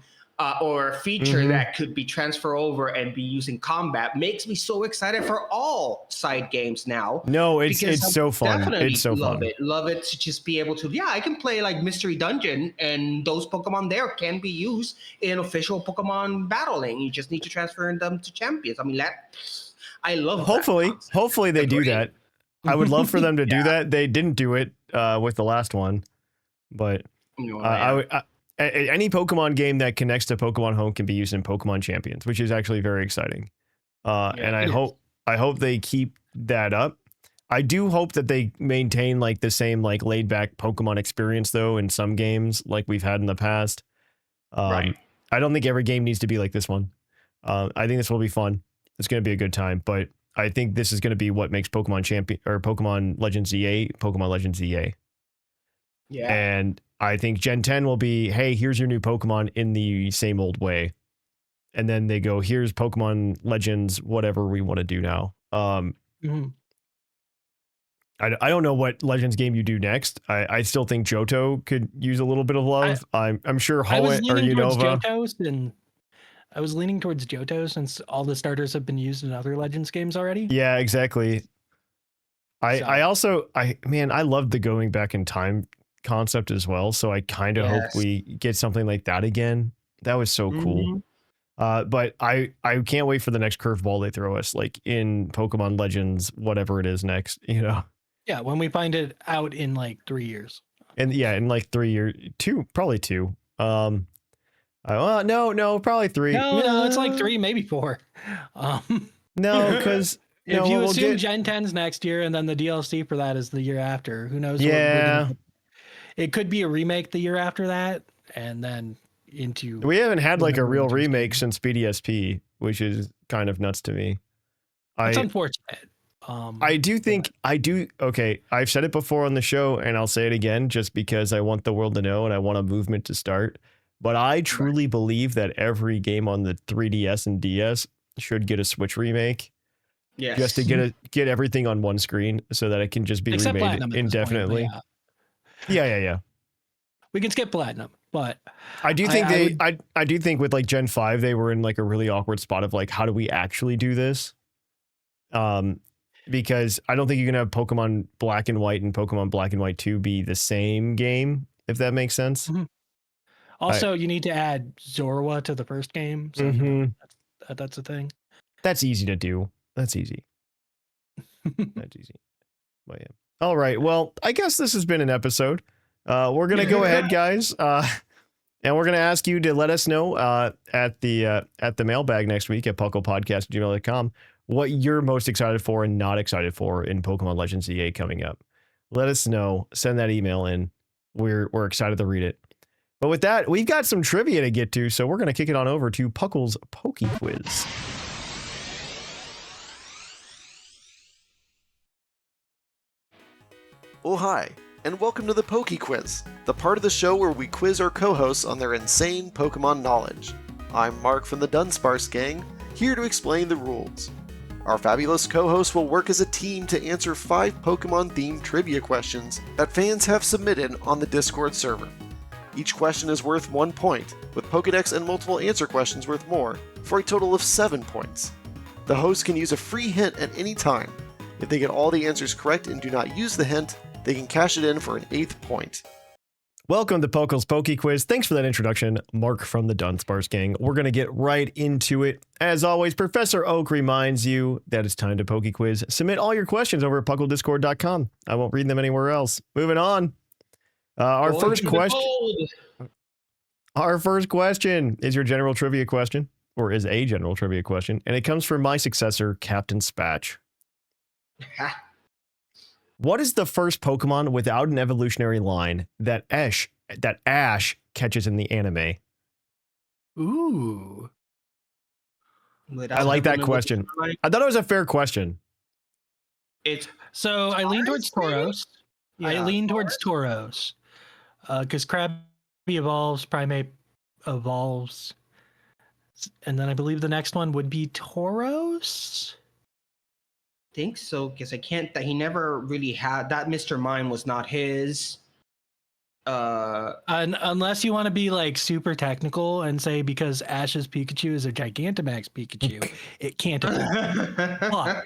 or a feature that could be transferred over and be used in combat, makes me so excited for all side games now. No, it's so fun. It's so fun. Love it to just be able to, I can play like Mystery Dungeon, and those Pokemon there can be used in official Pokemon battling. You just need to transfer them to Champions. I mean, I love. Hopefully they do that. I would love for them to do that. They didn't do it with the last one, but any Pokemon game that connects to Pokemon Home can be used in Pokemon Champions, which is actually very exciting. And I hope they keep that up. I do hope that they maintain like the same like laid back Pokemon experience though in some games like we've had in the past. I don't think every game needs to be like this one. I think this will be fun. It's going to be a good time, but I think this is going to be what makes Pokemon Champion or Pokemon Legends EA, Pokemon Legends EA. Yeah. And I think Gen 10 will be, hey, here's your new Pokemon in the same old way. And then they go, here's Pokemon Legends, whatever we want to do now. I don't know what Legends game you do next. I still think Johto could use a little bit of love. I'm sure Hoenn or Unova. I was leaning towards Johto since all the starters have been used in other Legends games already. Yeah, exactly. I loved the going back in time concept as well. So I kind of hope we get something like that again. That was so cool. But I can't wait for the next curveball they throw us, like in Pokemon Legends, whatever it is next, you know? Yeah, when we find it out in like 3 years. And in like 3 years, probably two. No, probably 3. No, it's like 3, maybe 4. No, because if you assume Gen 10's next year and then the DLC for that is the year after, who knows? Yeah, it could be a remake the year after that, and then into. We haven't had like a real remake since BDSP, which is kind of nuts to me. It's unfortunate. Okay, I've said it before on the show, and I'll say it again, just because I want the world to know and I want a movement to start. But I truly believe that every game on the 3DS and DS should get a Switch remake. Yes. Just to get everything on one screen so that it can just be remade indefinitely. Yeah. We can skip Platinum, but I do think I do think with like Gen 5 they were in like a really awkward spot of like, how do we actually do this? Because I don't think you're gonna have Pokemon Black and White and Pokemon Black and White 2 be the same game, if that makes sense. Mm-hmm. Also, you need to add Zorua to the first game. So that's a thing. That's easy to do. That's easy. That's easy. But yeah. All right. Well, I guess this has been an episode. We're going to go ahead, guys. And we're going to ask you to let us know at the mailbag next week at puclpodcast@gmail.com what you're most excited for and not excited for in Pokemon Legends EA coming up. Let us know. Send that email in. We're excited to read it. But with that, we've got some trivia to get to, so we're going to kick it on over to Puckle's PokeQuiz. Oh hi, and welcome to the PokeQuiz, the part of the show where we quiz our co-hosts on their insane Pokemon knowledge. I'm Mark from the Dunsparce Gang, here to explain the rules. Our fabulous co-hosts will work as a team to answer 5 Pokemon-themed trivia questions that fans have submitted on the Discord server. Each question is worth 1 point, with Pokedex and multiple answer questions worth more, for a total of 7 points. The host can use a free hint at any time. If they get all the answers correct and do not use the hint, they can cash it in for an 8th point. Welcome to Puckle's PokeQuiz. Thanks for that introduction, Mark from the Dunsparce Gang. We're going to get right into it. As always, Professor Oak reminds you that it's time to PokeQuiz. Submit all your questions over at pucklediscord.com. I won't read them anywhere else. Moving on. Our first question. Our first question is your general trivia question, or is a general trivia question, and it comes from my successor, Captain Spatch. What is the first Pokemon without an evolutionary line that Ash catches in the anime? Ooh. I like that question. I thought it was a fair question. So I lean towards Tauros. I lean towards Tauros. Because Krabby evolves, Primeape evolves. And then I believe the next one would be Tauros. Think so, because I can't. He never really had that. Mr. Mime was not his. Unless you want to be like super technical and say because Ash's Pikachu is a Gigantamax Pikachu, it can't evolve.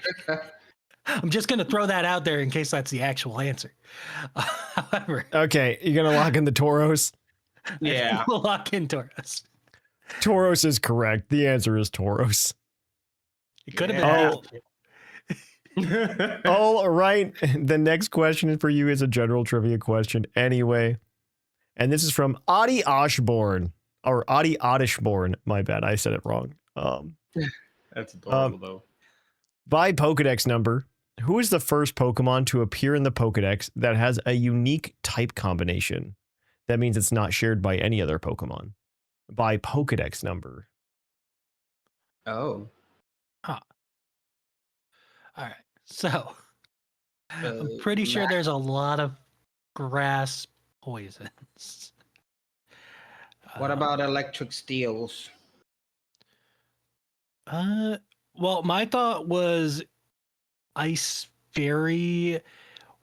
I'm just gonna throw that out there in case that's the actual answer. However, okay, you're gonna lock in the Tauros. Yeah, we'll lock in Tauros. Tauros is correct. The answer is Tauros. It could have been. All right. The next question for you is a general trivia question anyway. And this is from Adi Oshborn. Or Adi Odishborn. My bad. I said it wrong. That's adorable, though. By Pokedex number, who is the first Pokemon to appear in the Pokedex that has a unique type combination? That means it's not shared by any other Pokemon. By Pokedex number. Oh. Huh. All right. So, I'm pretty sure there's a lot of grass poisons. What about electric steels? Well, my thought was Ice Fairy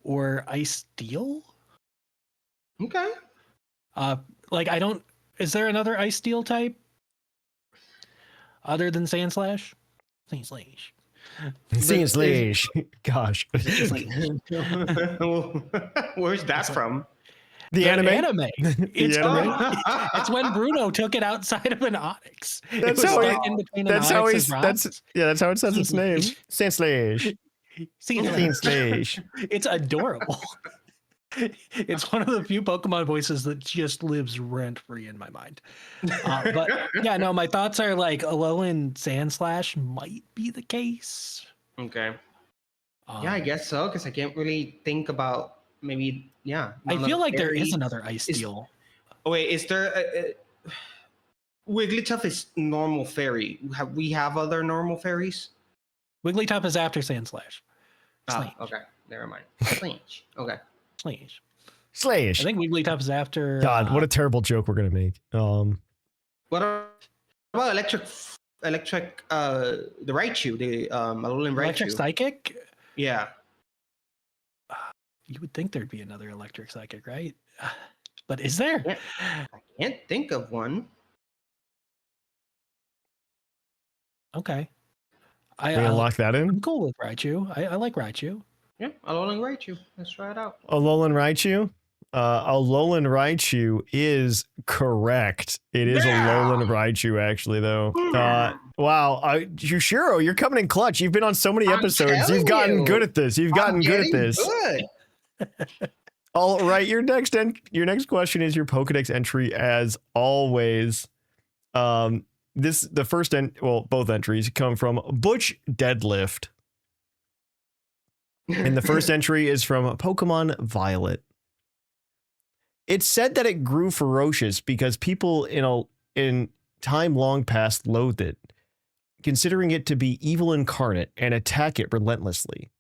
or Ice Steel. Okay. Like I don't. Is there another Ice Steel type other than Sandslash? Sandslash. Sandslash. Gosh. Where's that from? The anime. It's the anime? It's when Bruno took it outside of an Onyx. That's how it says its name. Sandslash. Sandslash. It's adorable. It's one of the few Pokemon voices that just lives rent free in my mind. But yeah, no, my thoughts are like Alolan Sandslash might be the case. Okay. Yeah, I guess so, because I can't really think about maybe. Yeah. I feel like there is another Ice Steel. Oh, wait, is there. Wigglytuff is normal fairy. Have we have other normal fairies? Wigglytuff is after Sandslash. Ah, okay. Never mind. Slash. Okay. Slash. I think Wigglytuff is after. God, what a terrible joke we're gonna make. What about electric? The Raichu, the Alolan Raichu. Electric Psychic. Yeah. You would think there'd be another Electric Psychic, right? But is there? I can't think of one. Okay. We're gonna lock that in. I'm cool with Raichu. I like Raichu. Yeah, Alolan Raichu. Let's try it out. Alolan Raichu. Alolan Raichu is correct. It is Alolan Raichu, actually, though. Wow, Jushiro, you're coming in clutch. You've been on so many episodes. You've gotten good at this. You've gotten good at this. Good. All right, your next question is your Pokedex entry, as always. Both entries come from Butch Deadlift. And the first entry is from Pokemon Violet. It's said that it grew ferocious because people in time long past loathed it, considering it to be evil incarnate and attack it relentlessly.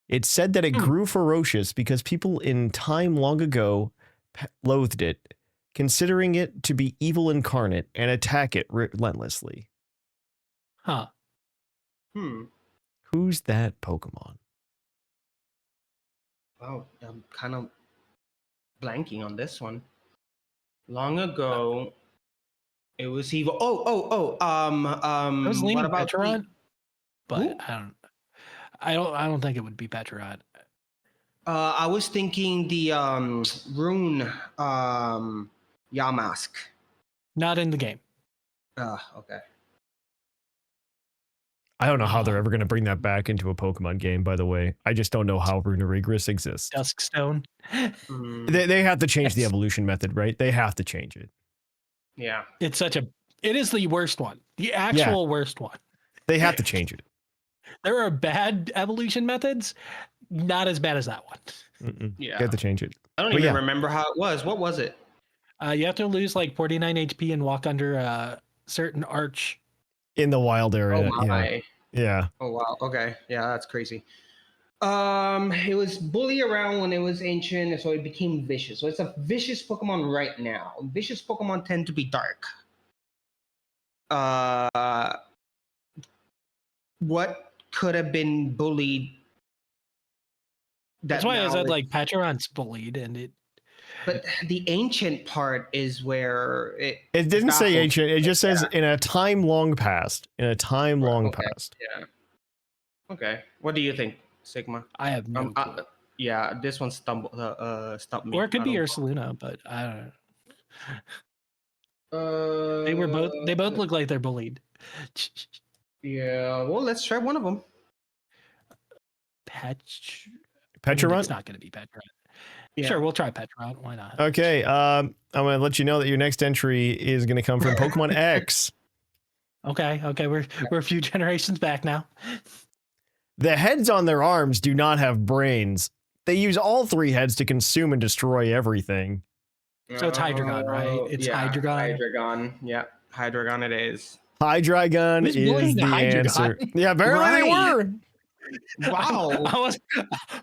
It's said that it grew ferocious because people in time long ago loathed it, considering it to be evil incarnate and attack it relentlessly. Huh. Who's that Pokemon? Wow, I'm kind of blanking on this one. Long ago, it was evil. I was leaning what about Petrod, but I don't think it would be Petrod. I was thinking the Rune Yamask. Not in the game. Okay. I don't know how they're ever going to bring that back into a Pokemon game, by the way. I just don't know how Runerigrus exists. Duskstone. They have to change the evolution method, right? They have to change it. Yeah. It is the worst one. The actual worst one. They have to change it. There are bad evolution methods, not as bad as that one. Yeah. They have to change it. I don't even remember how it was. What was it? You have to lose like 49 HP and walk under a certain arch. In the wild area. Oh my. Yeah. Oh wow. Okay. Yeah, that's crazy. It was bully around when it was ancient, so it became vicious. So it's a vicious Pokemon right now. Vicious Pokemon tend to be dark. What could have been bullied? That's why I said like Patreon's bullied, and it. But the ancient part is where it. It didn't say ancient. It just says in a time long past. In a time long past. Yeah. Okay. What do you think, Sigma? I have no clue. Yeah, this one stumped me. Or it could be Ursaluna, but I don't know. They both look like they're bullied. Yeah. Well, let's try one of them. Pecharunt? It's not going to be Pecharunt. Yeah. Sure, we'll try Pecharunt. Why not? Okay. I'm going to let you know that your next entry is going to come from Pokemon X. Okay. We're a few generations back now. The heads on their arms do not have brains. They use all three heads to consume and destroy everything. So it's Hydreigon, right? It's Hydreigon. Hydreigon. Yeah, Hydreigon it is. Hydreigon is the answer. Yeah, apparently they were. Wow.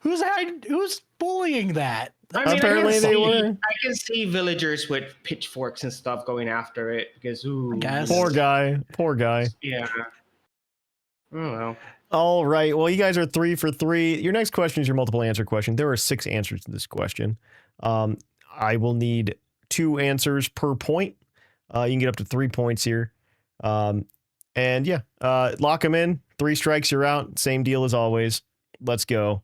Who's bullying that? I mean, apparently they were. I can see villagers with pitchforks and stuff going after it because Poor guy. Yeah. Oh well. All right. Well, you guys are 3 for 3. Your next question is your multiple answer question. There are 6 answers to this question. I will need 2 answers per point. You can get up to 3 points here. Lock them in. 3 strikes, you're out. Same deal as always. Let's go.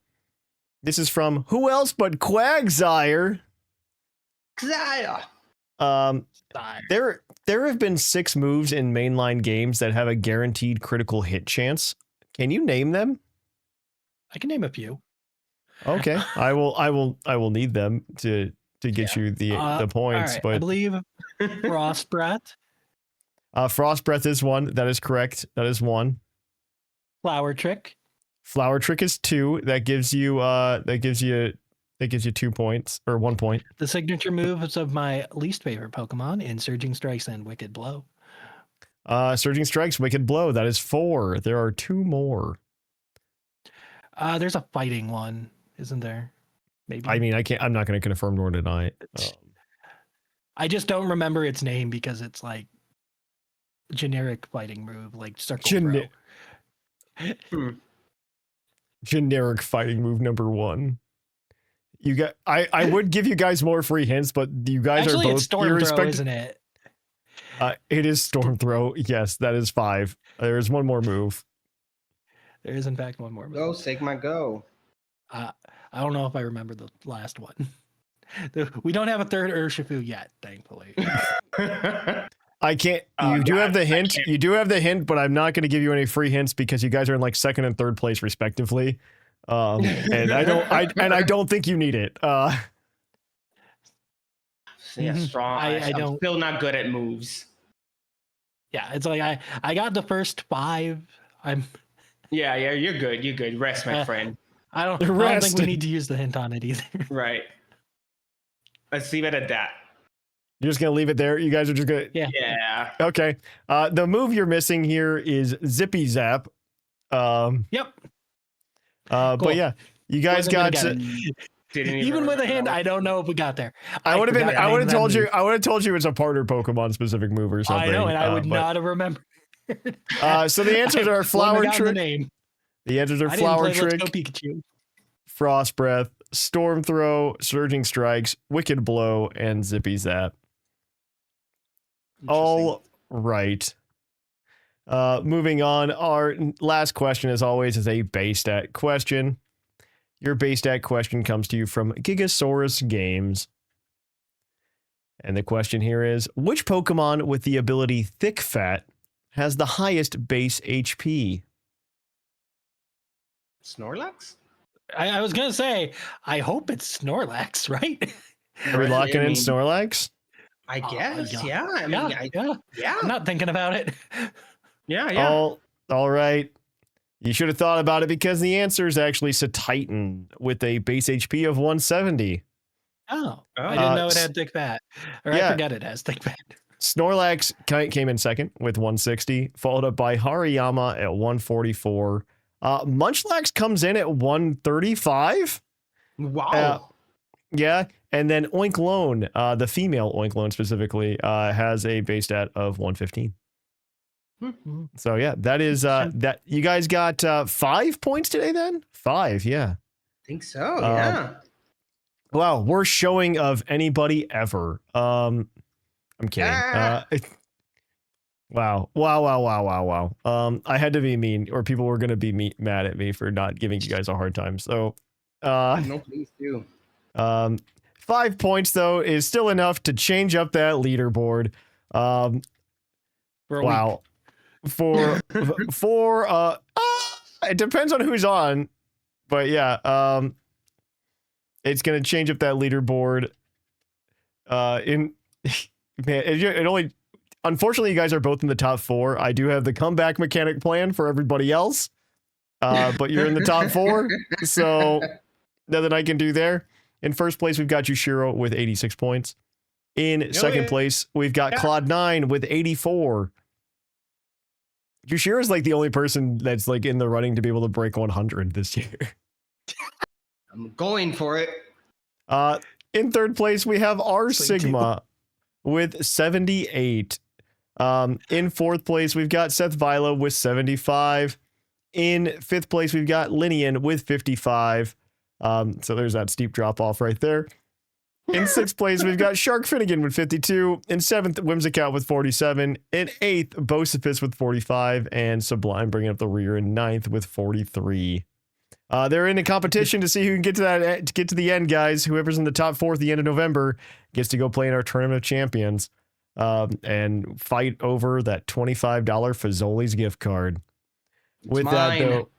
This is from who else but Quagsire? There have been 6 moves in mainline games that have a guaranteed critical hit chance. Can you name them? I can name a few. Okay, I will need them to get you the points. Right. But I believe Frost Breath. Frost Breath is 1. That is correct. That is 1. Flower Trick. Flower Trick is 2. That gives you 2 points or 1 point. The signature moves of my least favorite Pokemon in Surging Strikes and Wicked Blow. Surging Strikes, Wicked Blow. That is 4. There are 2 more. There's a fighting one, isn't there? Maybe. I mean, I'm not going to confirm nor deny it. I just don't remember its name because it's like generic fighting move, like Circle Throw. Generic fighting move number 1. You got. I would give you guys more free hints, but you guys Actually, are both it's Storm Throw, isn't it? It is Storm Throw. Yes, that is 5. There is 1 more move. There is in fact 1 more move. Go, Sigma, go. I don't know if I remember the last one. We don't have a third Urshifu yet, thankfully. I can't. You do have the hint. You do have the hint, but I'm not going to give you any free hints because you guys are in like 2nd and 3rd place respectively. And I don't think you need it. Strong. I'm still not good at moves. Yeah, it's like I got the first 5. Yeah, you're good. You're good. Rest, my friend. I don't think we need to use the hint on it either. Right. Let's leave it at that. You're just gonna leave it there. You guys are just gonna. Yeah. Okay. The move you're missing here is Zippy Zap. Yep. Cool. But yeah, you guys got. Even with a hint, I don't know if we got there. I would have told you. I would have told you it's a partner Pokemon specific move or something. I know, and I would not have remembered. So the answers are Flower Trick. The answers are Flower Trick, Frost Breath, Storm Throw, Surging Strikes, Wicked Blow, and Zippy Zap. All right. Moving on. Our last question, as always, is a base stat question. Your base stat question comes to you from Gigasaurus Games. And the question here is, which Pokemon with the ability Thick Fat has the highest base HP? Snorlax? I was gonna say, I hope it's Snorlax, right? Are we locking in mean, Snorlax? I guess, yeah. yeah. I mean, yeah. I'm not thinking about it. Yeah. All right. You should have thought about it because the answer is actually Titan with a base HP of 170. Oh, I didn't know it had thick fat. Or I forget it has thick fat. Snorlax came in second with 160, followed up by Hariyama at 144. Munchlax comes in at 135. Wow. Yeah, and then Oinklone, the female Oinklone specifically, has a base stat of 115. So yeah, that is that. You guys got 5 points today then? 5, yeah. I think so, yeah. Wow, worst showing of anybody ever. I'm kidding. Wow. I had to be mean, or people were gonna be mad at me for not giving you guys a hard time. So, no, please do. 5 points though is still enough to change up that leaderboard. For a wow. For it depends on who's on, but yeah, it's gonna change up that leaderboard. Man, it only. Unfortunately, you guys are both in the top 4. I do have the comeback mechanic plan for everybody else, but you're in the top 4, so nothing I can do there. In first place, we've got Jushiro with 86 points. In second place, we've got Claude9 with 84. Jushiro is like the only person that's like in the running to be able to break 100 this year. I'm going for it. In third place, we have R Sigma with 78. In fourth place, we've got Seth Vila with 75. In fifth place, we've got Linian with 55. So there's that steep drop off right there. In sixth place, we've got Shark Finnegan with 52. In seventh, Whimsicott with 47. In eighth, Bosifus with 45. And Sublime bringing up the rear in ninth with 43. They're in a competition to see who can get to the end, guys. Whoever's in the top 4 at the end of November gets to go play in our Tournament of Champions and fight over that $25 Fazoli's gift card. With that, though,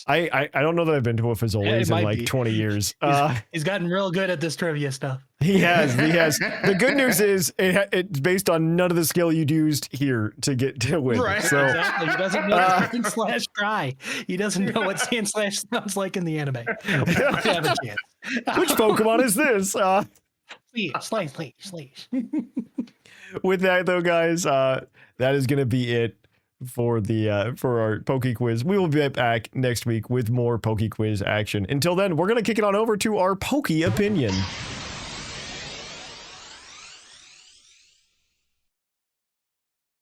I don't know that I've been to a Fazoli's in like 20 years. He's gotten real good at this trivia stuff. He has. The good news is it's based on none of the skill you'd used here to get to win. Right. So, exactly. He doesn't know /cry. He doesn't know what // sounds like in the anime. Have a chance. Which Pokemon is this? Slash. With that, though, guys, that is going to be it for our PokeQuiz. We will be back next week with more PokeQuiz action. Until then, we're going to kick it on over to our Poke Opinion.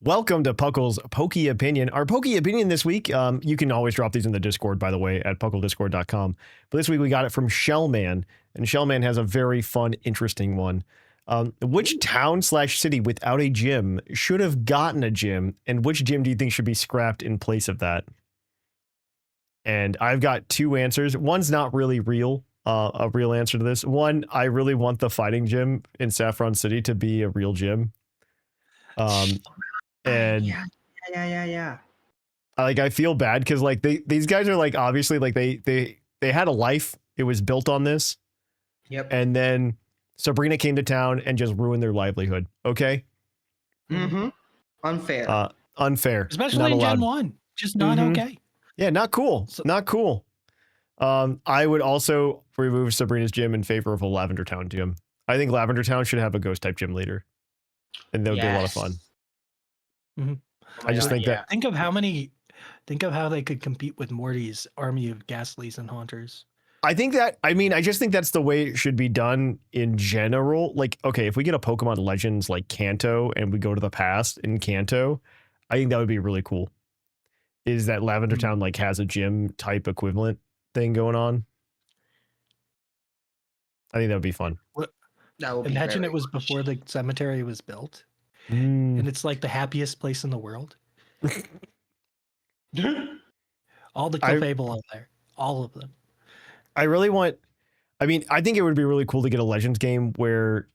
Welcome to Puckle's Poke Opinion. Our Poke Opinion this week, you can always drop these in the Discord, by the way, at pucklediscord.com. But this week we got it from Shellman, and Shellman has a very fun, interesting one. Which town/city without a gym should have gotten a gym, and which gym do you think should be scrapped in place of that? And I've got 2 answers. One's not really real, a real answer to this. One, I really want the fighting gym in Saffron City to be a real gym. And yeah. I feel bad because like these guys are like obviously like they had a life. It was built on this. Yep. And then Sabrina came to town and just ruined their livelihood. Okay. Mm-hmm. Unfair. Unfair. Especially in Gen 1. Just not okay. Yeah, not cool. Not cool. I would also remove Sabrina's gym in favor of a Lavender Town gym. I think Lavender Town should have a ghost type gym leader. And that would be a lot of fun. Mm-hmm. I just think that. Think of how they could compete with Morty's army of Ghastlies and Haunters. I just think that's the way it should be done in general. Like, okay, if we get a Pokemon Legends like Kanto and we go to the past in Kanto, I think that would be really cool. Is that Lavender Town like has a gym type equivalent thing going on? I think that would be fun. Imagine it was before the cemetery was built. And it's like the happiest place in the world. All the Clefable out there. All of them. I think it would be really cool to get a Legends game where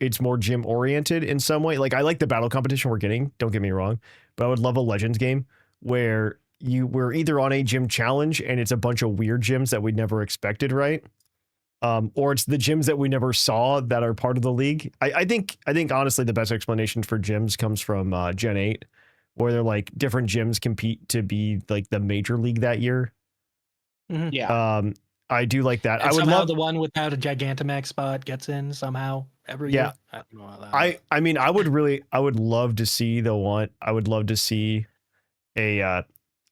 it's more gym oriented in some way. Like I like the battle competition we're getting, don't get me wrong, but I would love a Legends game where we're either on a gym challenge and it's a bunch of weird gyms that we never expected, right? Or it's the gyms that we never saw that are part of the league. I think honestly the best explanation for gyms comes from Gen 8, where they're like different gyms compete to be like the major league that year. Yeah. I do like that. And I would somehow love the one without a Gigantamax spot gets in somehow every year. I don't know how that I mean, I would love to see the one. I would love to see I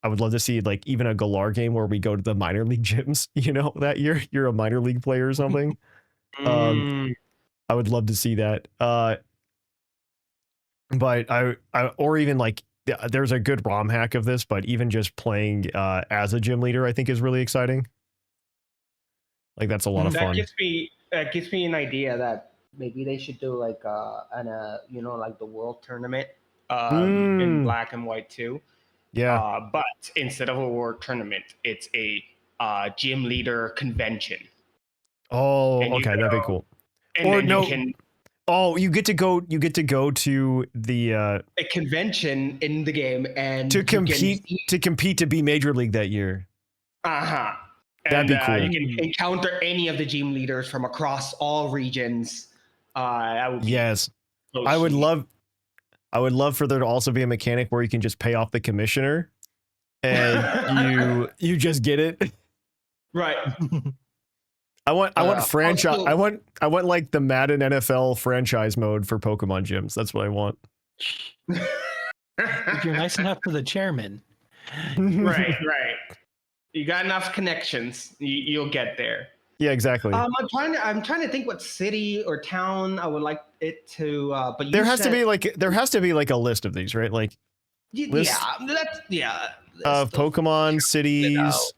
would love to see like even a Galar game where we go to the minor league gyms, that year you're a minor league player or something. I would love to see that. But I or even like there's a good ROM hack of this, but even just playing as a gym leader, I think is really exciting. Like that's a lot of fun. That gives me an idea that maybe they should do like like the world tournament in black and white too. Yeah. But instead of a world tournament, it's a gym leader convention. Oh, okay, that'd be cool. Or no. You get to go to the a convention in the game and to compete to be major league that year. Uh-huh. That'd be cool. You can encounter any of the gym leaders from across all regions. That would be yes. I would love for there to also be a mechanic where you can just pay off the commissioner and you just get it. Right. I want franchise. I want like the Madden NFL franchise mode for Pokemon gyms. That's what I want. If you're nice enough for the chairman. Right. You got enough connections, you'll get there. Yeah, exactly. I'm trying to think what city or town I would like it to. But there has to be like a list of these, right? Like Pokemon cities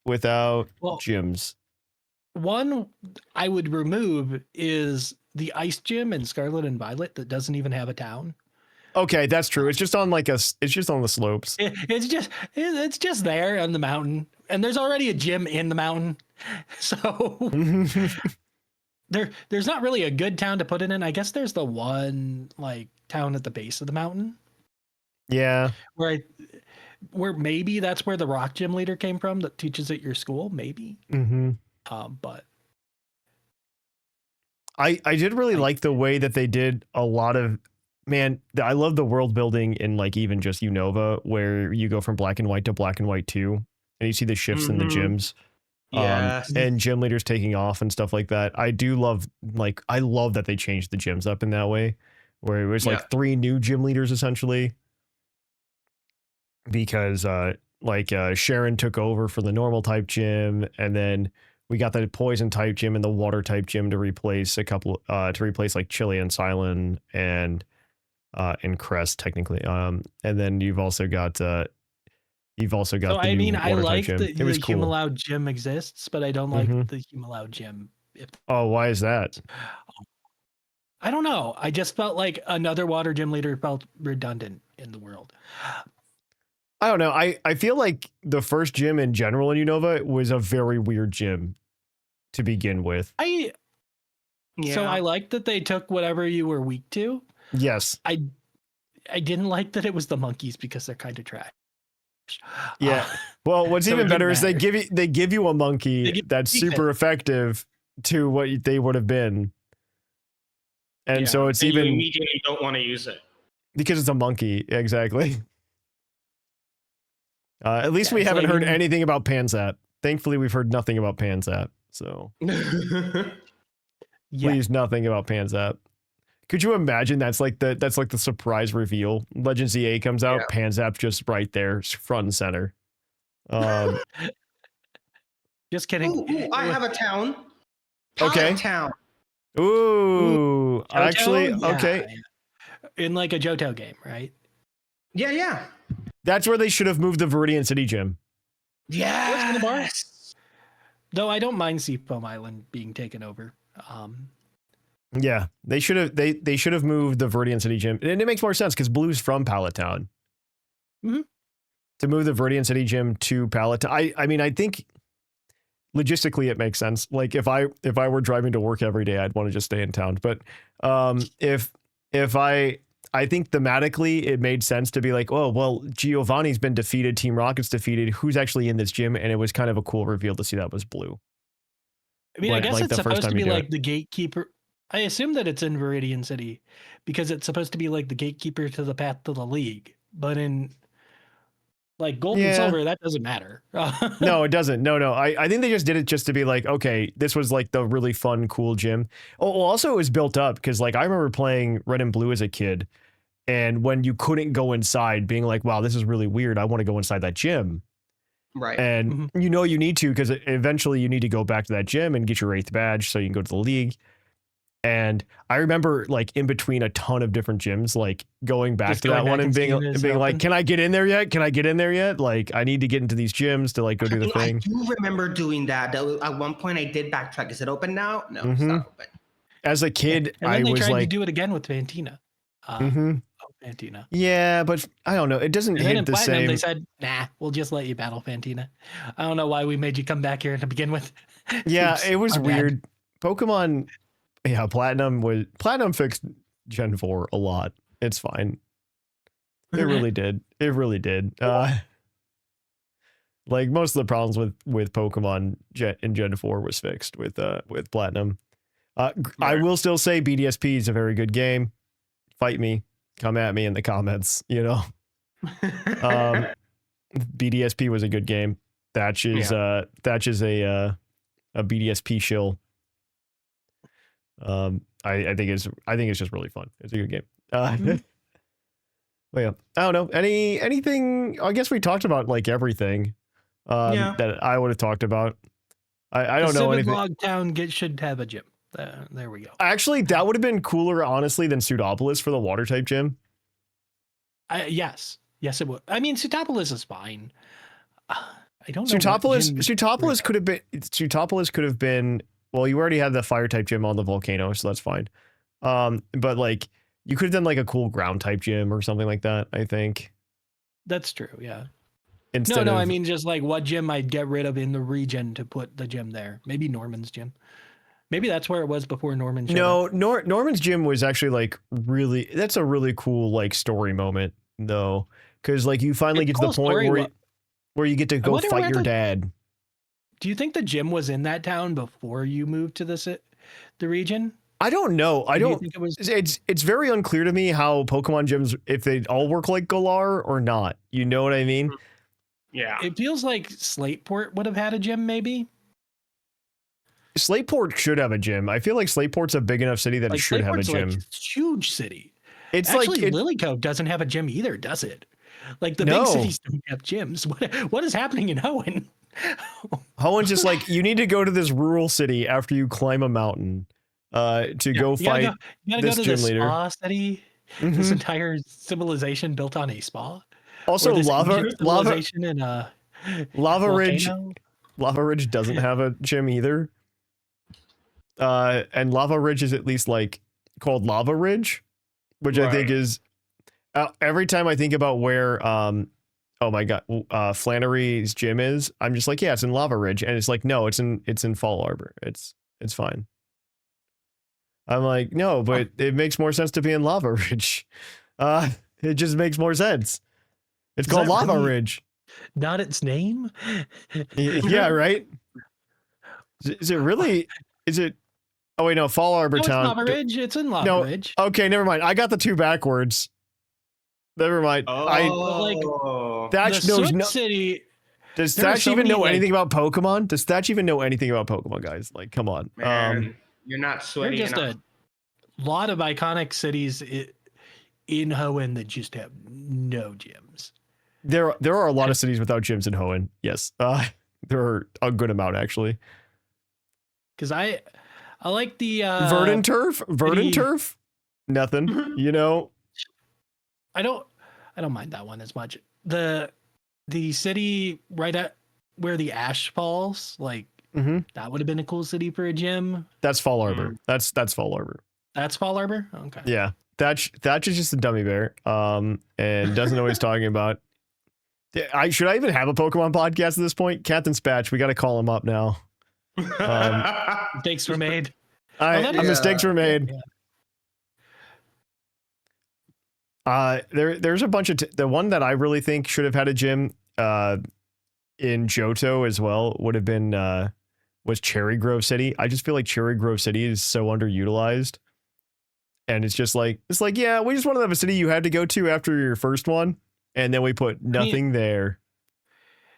without gyms. One I would remove is the ice gym in Scarlet and Violet that doesn't even have a town. Okay, that's true. It's just on it's just on the slopes. It's just there on the mountain, and there's already a gym in the mountain, so there's not really a good town to put it in. I guess there's the one like town at the base of the mountain. Yeah, where maybe that's where the rock gym leader came from that teaches at your school, maybe. But I did really like the way that they did a lot of. Man, I love the world building in like even just Unova, where you go from black and white to black and white 2, and you see the shifts in the gyms, and gym leaders taking off and stuff like that. I love that they changed the gyms up in that way, where it was like 3 new gym leaders essentially, because Sharon took over for the normal type gym, and then we got the poison type gym and the water type gym to replace like Chili and Silent and Crest technically. And then you've also got the new water type gym. That the cool. Humaloud gym exists, but I don't like the Humaloud gym. Why is that? I don't know. I just felt like another water gym leader felt redundant in the world. I don't know. I feel like the first gym in general in Unova was a very weird gym to begin with. So I liked that they took whatever you were weak to. Yes. I didn't like that it was the monkeys because they're kind of trash. Yeah. Well, what's even better is they give you a monkey that's super effective to what they would have been. And so it's even you immediately don't want to use it because it's a monkey. Exactly. At least we haven't heard anything about Panzap. Thankfully, we've heard nothing about Panzap. So please, nothing about Panzap. Could you imagine that's like the surprise reveal? Legends EA comes out, Panzap's just right there, front and center. Just kidding. Ooh, I have a town. Okay. Town. Ooh, Johto? actually, okay. In like a Johto game, right? Yeah. That's where they should have moved the Viridian City Gym. Yes. Though I don't mind Seafoam Island being taken over. Yeah, they should have moved the Viridian City Gym, and it makes more sense because Blue's from Pallet Town. To move the Viridian City Gym to Pallet Town, I mean, I think logistically it makes sense. Like if I were driving to work every day, I'd want to just stay in town. But if I I think thematically it made sense to be like, oh, well, Giovanni's been defeated, Team Rocket's defeated. Who's actually in this gym? And it was kind of a cool reveal to see that was Blue. I mean, I guess like it's the first supposed to time you be do like it. the gatekeeper. I assume that it's in Viridian City because it's supposed to be like the gatekeeper to the path to the league. But in like gold and Yeah. silver, that doesn't matter. No, it doesn't. No. I think they just did it just to be like, okay, this was like the really fun, cool gym. Oh, well, also it was built up because like I remember playing Red and Blue as a kid. And when you couldn't go inside, being like, wow, this is really weird. I want to go inside that gym. Right. And you know you need to because eventually you need to go back to that gym and get your 8th badge so you can go to the league. And I remember like in between a ton of different gyms, like going back Just to going that one back and and being seeing is like, open. can I get in there yet? Can I get in there yet? Like I need to get into these gyms to like go do the I thing. do remember doing that. At one point, I did backtrack. Is it open now? No, it's not open. As a kid, and then I they was tried like, to do it again with Fantina. Fantina. yeah, but I don't know. It doesn't And then hit in the Platinum, same. they said, nah, we'll just let you battle Fantina. I don't know why we made you come back here to begin with. Yeah, Oops, it was our bad. weird. Pokemon, yeah, Platinum fixed Gen 4 a lot. It's fine. It really did. It really did. Like most of the problems with Pokemon in Gen 4 was fixed with Platinum. I will still say BDSP is a very good game. Fight me. Come at me in the comments, you know. BDSP was a good game. Thatch is a BDSP shill. I think it's just really fun. It's a good game. Well, yeah. I don't know. Anything, I guess we talked about like everything that I would have talked about. I don't know anything. Log Town should have a gym. There we go. Actually, that would have been cooler, honestly, than Pseudopolis for the water type gym. Yes, it would. I mean, Pseudopolis is fine. I don't know. Pseudopolis could have been. Well, you already had the fire type gym on the volcano, so that's fine. But like, you could have done like a cool ground type gym or something like that. I think that's true. Yeah. No. I mean, just like what gym I'd get rid of in the region to put the gym there. Maybe Norman's gym. Maybe that's where it was before Norman showed up. Norman's gym was actually like really. That's a really cool like story moment though, because like you finally get to the point where you get to go fight your dad. Do you think the gym was in that town before you moved to the region? I don't know. I don't. Think it was... It's very unclear to me how Pokemon gyms, if they all work like Galar or not. You know what I mean? Yeah. It feels like Slateport would have had a gym, maybe. Slateport should have a gym. I feel like Slateport's a big enough city that it should have a gym. Like a huge city. It's actually like Lily Cove doesn't have a gym either, does it? Like the big cities don't have gyms. What is happening in Hoenn? Hoenn's just like, you need to go to this rural city after you climb a mountain to go fight this gym leader. Spa city. This entire civilization built on a spa. Also, Lava Ridge. Volcano. Lava Ridge doesn't have a gym either. And Lava Ridge is at least like called Lava Ridge, which I think is every time I think about where oh my god, Flannery's gym is, I'm just like, yeah, it's in Lava Ridge, and it's like, no, it's in Fall Harbor. It's fine. I'm like, no, but it makes more sense to be in Lava Ridge. It just makes more sense. It's called Lava Ridge. Not its name? Yeah, right? Is it really? Is it? Oh, wait, no, Fall Harbor Town. It's Lava Ridge. It's in Lava Ridge. Okay, never mind. I got the two backwards. Never mind. Thatch knows no. City. Does Thatch even know anything about Pokemon? Does Thatch even know anything about Pokemon, guys? Like, come on. Man, you're not sweaty There's just enough. a lot of iconic cities in Hoenn that just have no gyms. There are a lot of cities without gyms in Hoenn. Yes. There are a good amount, actually. Because I like the Verdant Turf? Nothing. You know? I don't mind that one as much. The city right at where the ash falls, like that would have been a cool city for a gym. That's Fall Harbor. That's Fall Harbor. That's Fall Harbor? Okay. Yeah. Thatch is just a dummy bear. And doesn't know what he's talking about. Should I even have a Pokemon podcast at this point? Captain Spatch, we got to call him up now. Mistakes were made. Mistakes were made. Yeah. There's a bunch of the one that I really think should have had a gym in Johto as well would have been was Cherry Grove City. I just feel like Cherry Grove City is so underutilized. And it's like, yeah, we just wanted to have a city you had to go to after your first one. And then we put nothing there.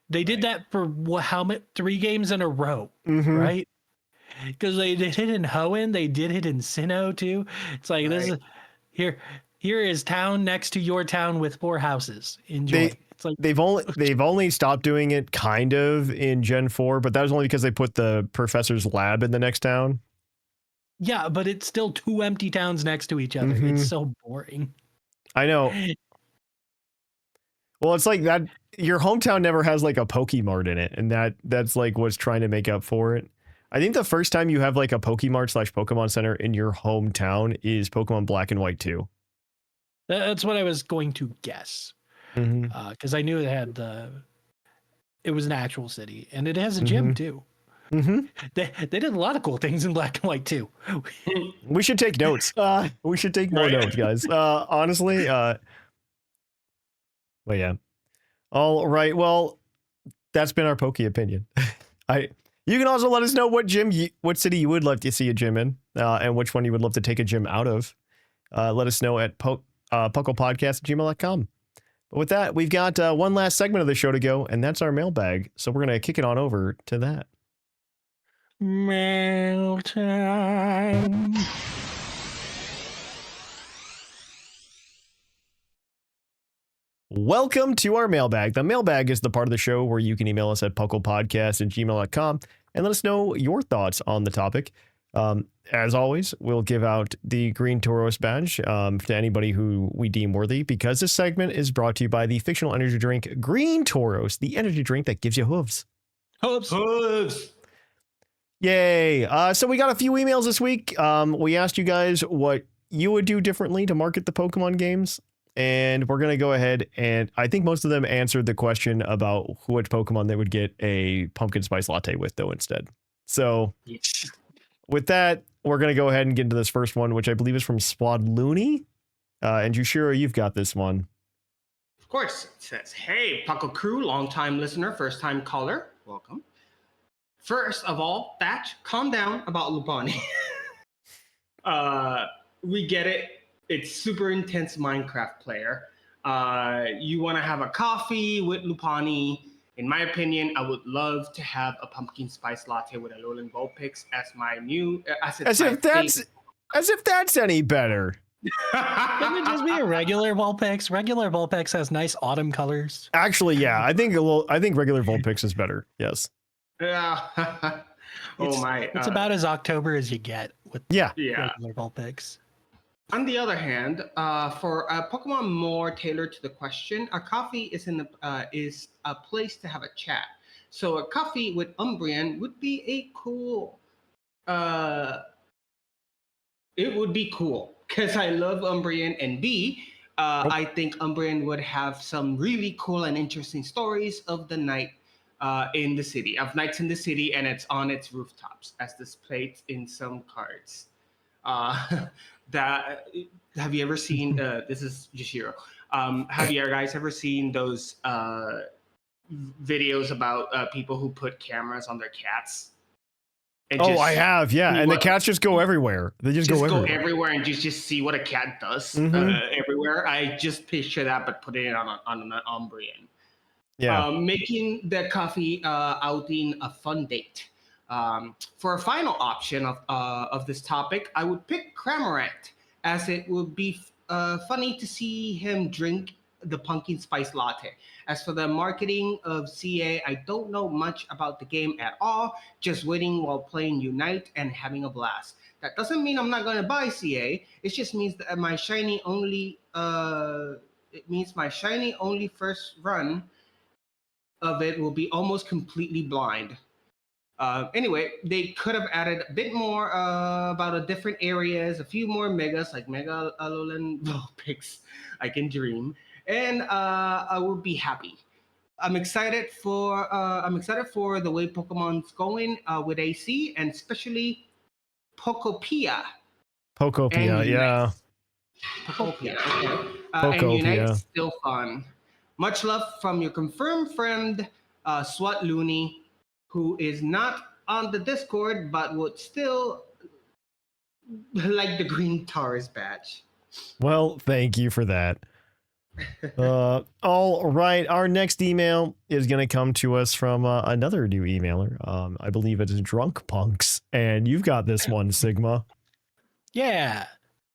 They did that for how many 3 games in a row, right? Because they did it in Hoenn, they did it in Sinnoh too. It's like this is here is town next to your town with 4 houses. Enjoy. It's like they've only stopped doing it kind of in Gen 4, but that was only because they put the professor's lab in the next town. Yeah, but it's still 2 empty towns next to each other. It's so boring. I know. Well, it's like that your hometown never has like a Pokemart in it, and that's like what's trying to make up for it. I think the first time you have like a Pokemart/Pokemon Center in your hometown is Pokemon Black and White 2. That's what I was going to guess. Because I knew it was an actual city, and it has a gym too. They did a lot of cool things in Black and White too. We should take notes. We should take more notes, guys. Honestly, but yeah. All right. Well, that's been our Poke opinion. You can also let us know what city you would love to see a gym in, and which one you would love to take a gym out of. Let us know at puclpodcast@gmail.com. But with that, we've got one last segment of the show to go, and that's our mailbag. So we're going to kick it on over to that. Mail time. Welcome to our mailbag. The mailbag is the part of the show where you can email us at puclpodcast@gmail.com and let us know your thoughts on the topic. As always, we'll give out the Green Tauros badge to anybody who we deem worthy, because this segment is brought to you by the fictional energy drink Green Tauros, the energy drink that gives you hooves. Hooves. Yay. So we got a few emails this week. We asked you guys what you would do differently to market the Pokemon games. And we're going to go ahead, and I think most of them answered the question about which Pokemon they would get a pumpkin spice latte with, though, instead. So with that, we're going to go ahead and get into this first one, which I believe is from Swad Looney. And Jushiro, you've got this one. Of course. It says, hey, Puckle Crew, long-time listener, first-time caller. Welcome. First of all, Thatch, calm down about Lupani. We get it. It's super intense Minecraft player. You want to have a coffee with Lupani. In my opinion, I would love to have a pumpkin spice latte with Alolan Vulpix as my new. As if that's any better. Couldn't it just be a regular Vulpix? Regular Vulpix has nice autumn colors. Actually, yeah, I think regular Vulpix is better. Yes. Yeah. It's about as October as you get with regular Vulpix. On the other hand, for a Pokemon more tailored to the question, a coffee is a place to have a chat. So a coffee with Umbreon would be a cool. It would be cool because I love Umbreon, and I think Umbreon would have some really cool and interesting stories of the night in the city, of nights in the city, and it's on its rooftops as displayed in some cards. Have you ever seen this is Jushiro. Have you guys ever seen those videos about people who put cameras on their cats? I have, yeah. And the cats just go everywhere. They just go everywhere and just see what a cat does everywhere. I just picture that, but put it on an Umbreon. Yeah. Making the coffee outing a fun date. For a final option of this topic, I would pick Cramorant, as it would be funny to see him drink the pumpkin spice latte. As for the marketing of CA, I don't know much about the game at all, just waiting while playing Unite and having a blast. That doesn't mean I'm not going to buy CA. It just means that my shiny only first run of it will be almost completely blind. Anyway, they could have added a bit more about different areas, a few more megas like Mega Alolan Vulpix. I can dream, and I would be happy. I'm excited for the way Pokemon's going with AC, and especially Pokopia. Yeah. Pokopia. Okay. And Pokopia. Unite's still fun. Much love from your confirmed friend, Swat Looney, who is not on the Discord, but would still like the Green Tars badge. Well, thank you for that. All right. Our next email is going to come to us from another new emailer. I believe it is Drunk Punks. And you've got this one, Sigma. Yeah.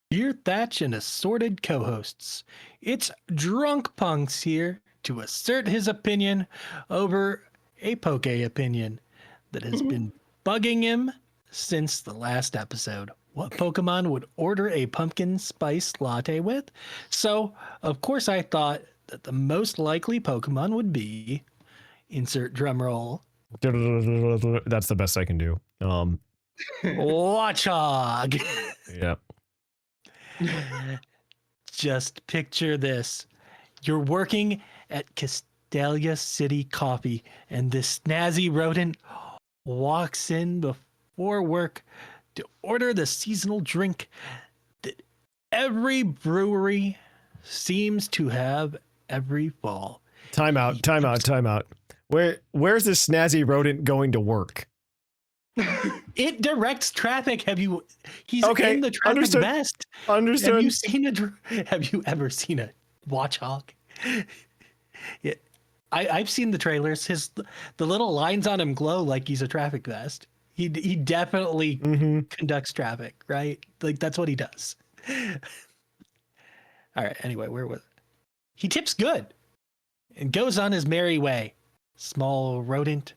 Dear Thatch and assorted co-hosts, it's Drunk Punks here to assert his opinion over a Poke opinion that has been bugging him since the last episode. What Pokemon would order a pumpkin spice latte with? So, of course, I thought that the most likely Pokemon would be insert drum roll. That's the best I can do. Watchog. Yeah. Just picture this. You're working at Castelia City Coffee, and this snazzy rodent walks in before work to order the seasonal drink that every brewery seems to have every fall. Time out. Where's this snazzy rodent going to work? It directs traffic. He's Okay, in the traffic understood. vest. Understood. Have you ever seen a watchhog? Yeah, I've seen the trailers. The little lines on him glow like he's a traffic vest. He definitely conducts traffic, right? Like that's what he does. All right. Anyway, where was it? He tips good and goes on his merry way. Small rodent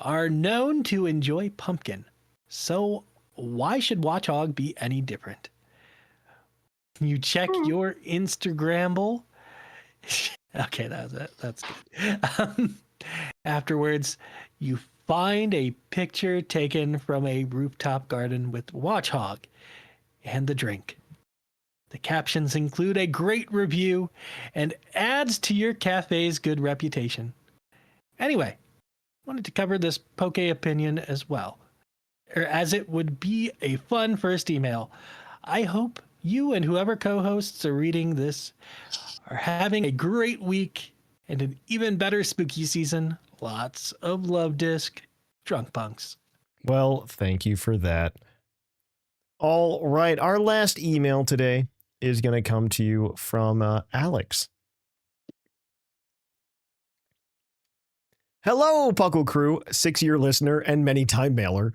are known to enjoy pumpkin, so why should Watchog be any different? You check your Instagramble. Okay, that's it. That's good. Afterwards, you find a picture taken from a rooftop garden with Watchog and the drink. The captions include a great review and adds to your cafe's good reputation. Anyway, wanted to cover this Poke opinion as well, or as it would be a fun first email. I hope you and whoever co-hosts are reading this are having a great week and an even better spooky season. Lots of love, Disc. Drunk Punks. Well, thank you for that. All right. Our last email today is going to come to you from Alex. Hello, Puckle crew, 6-year listener and many-time mailer.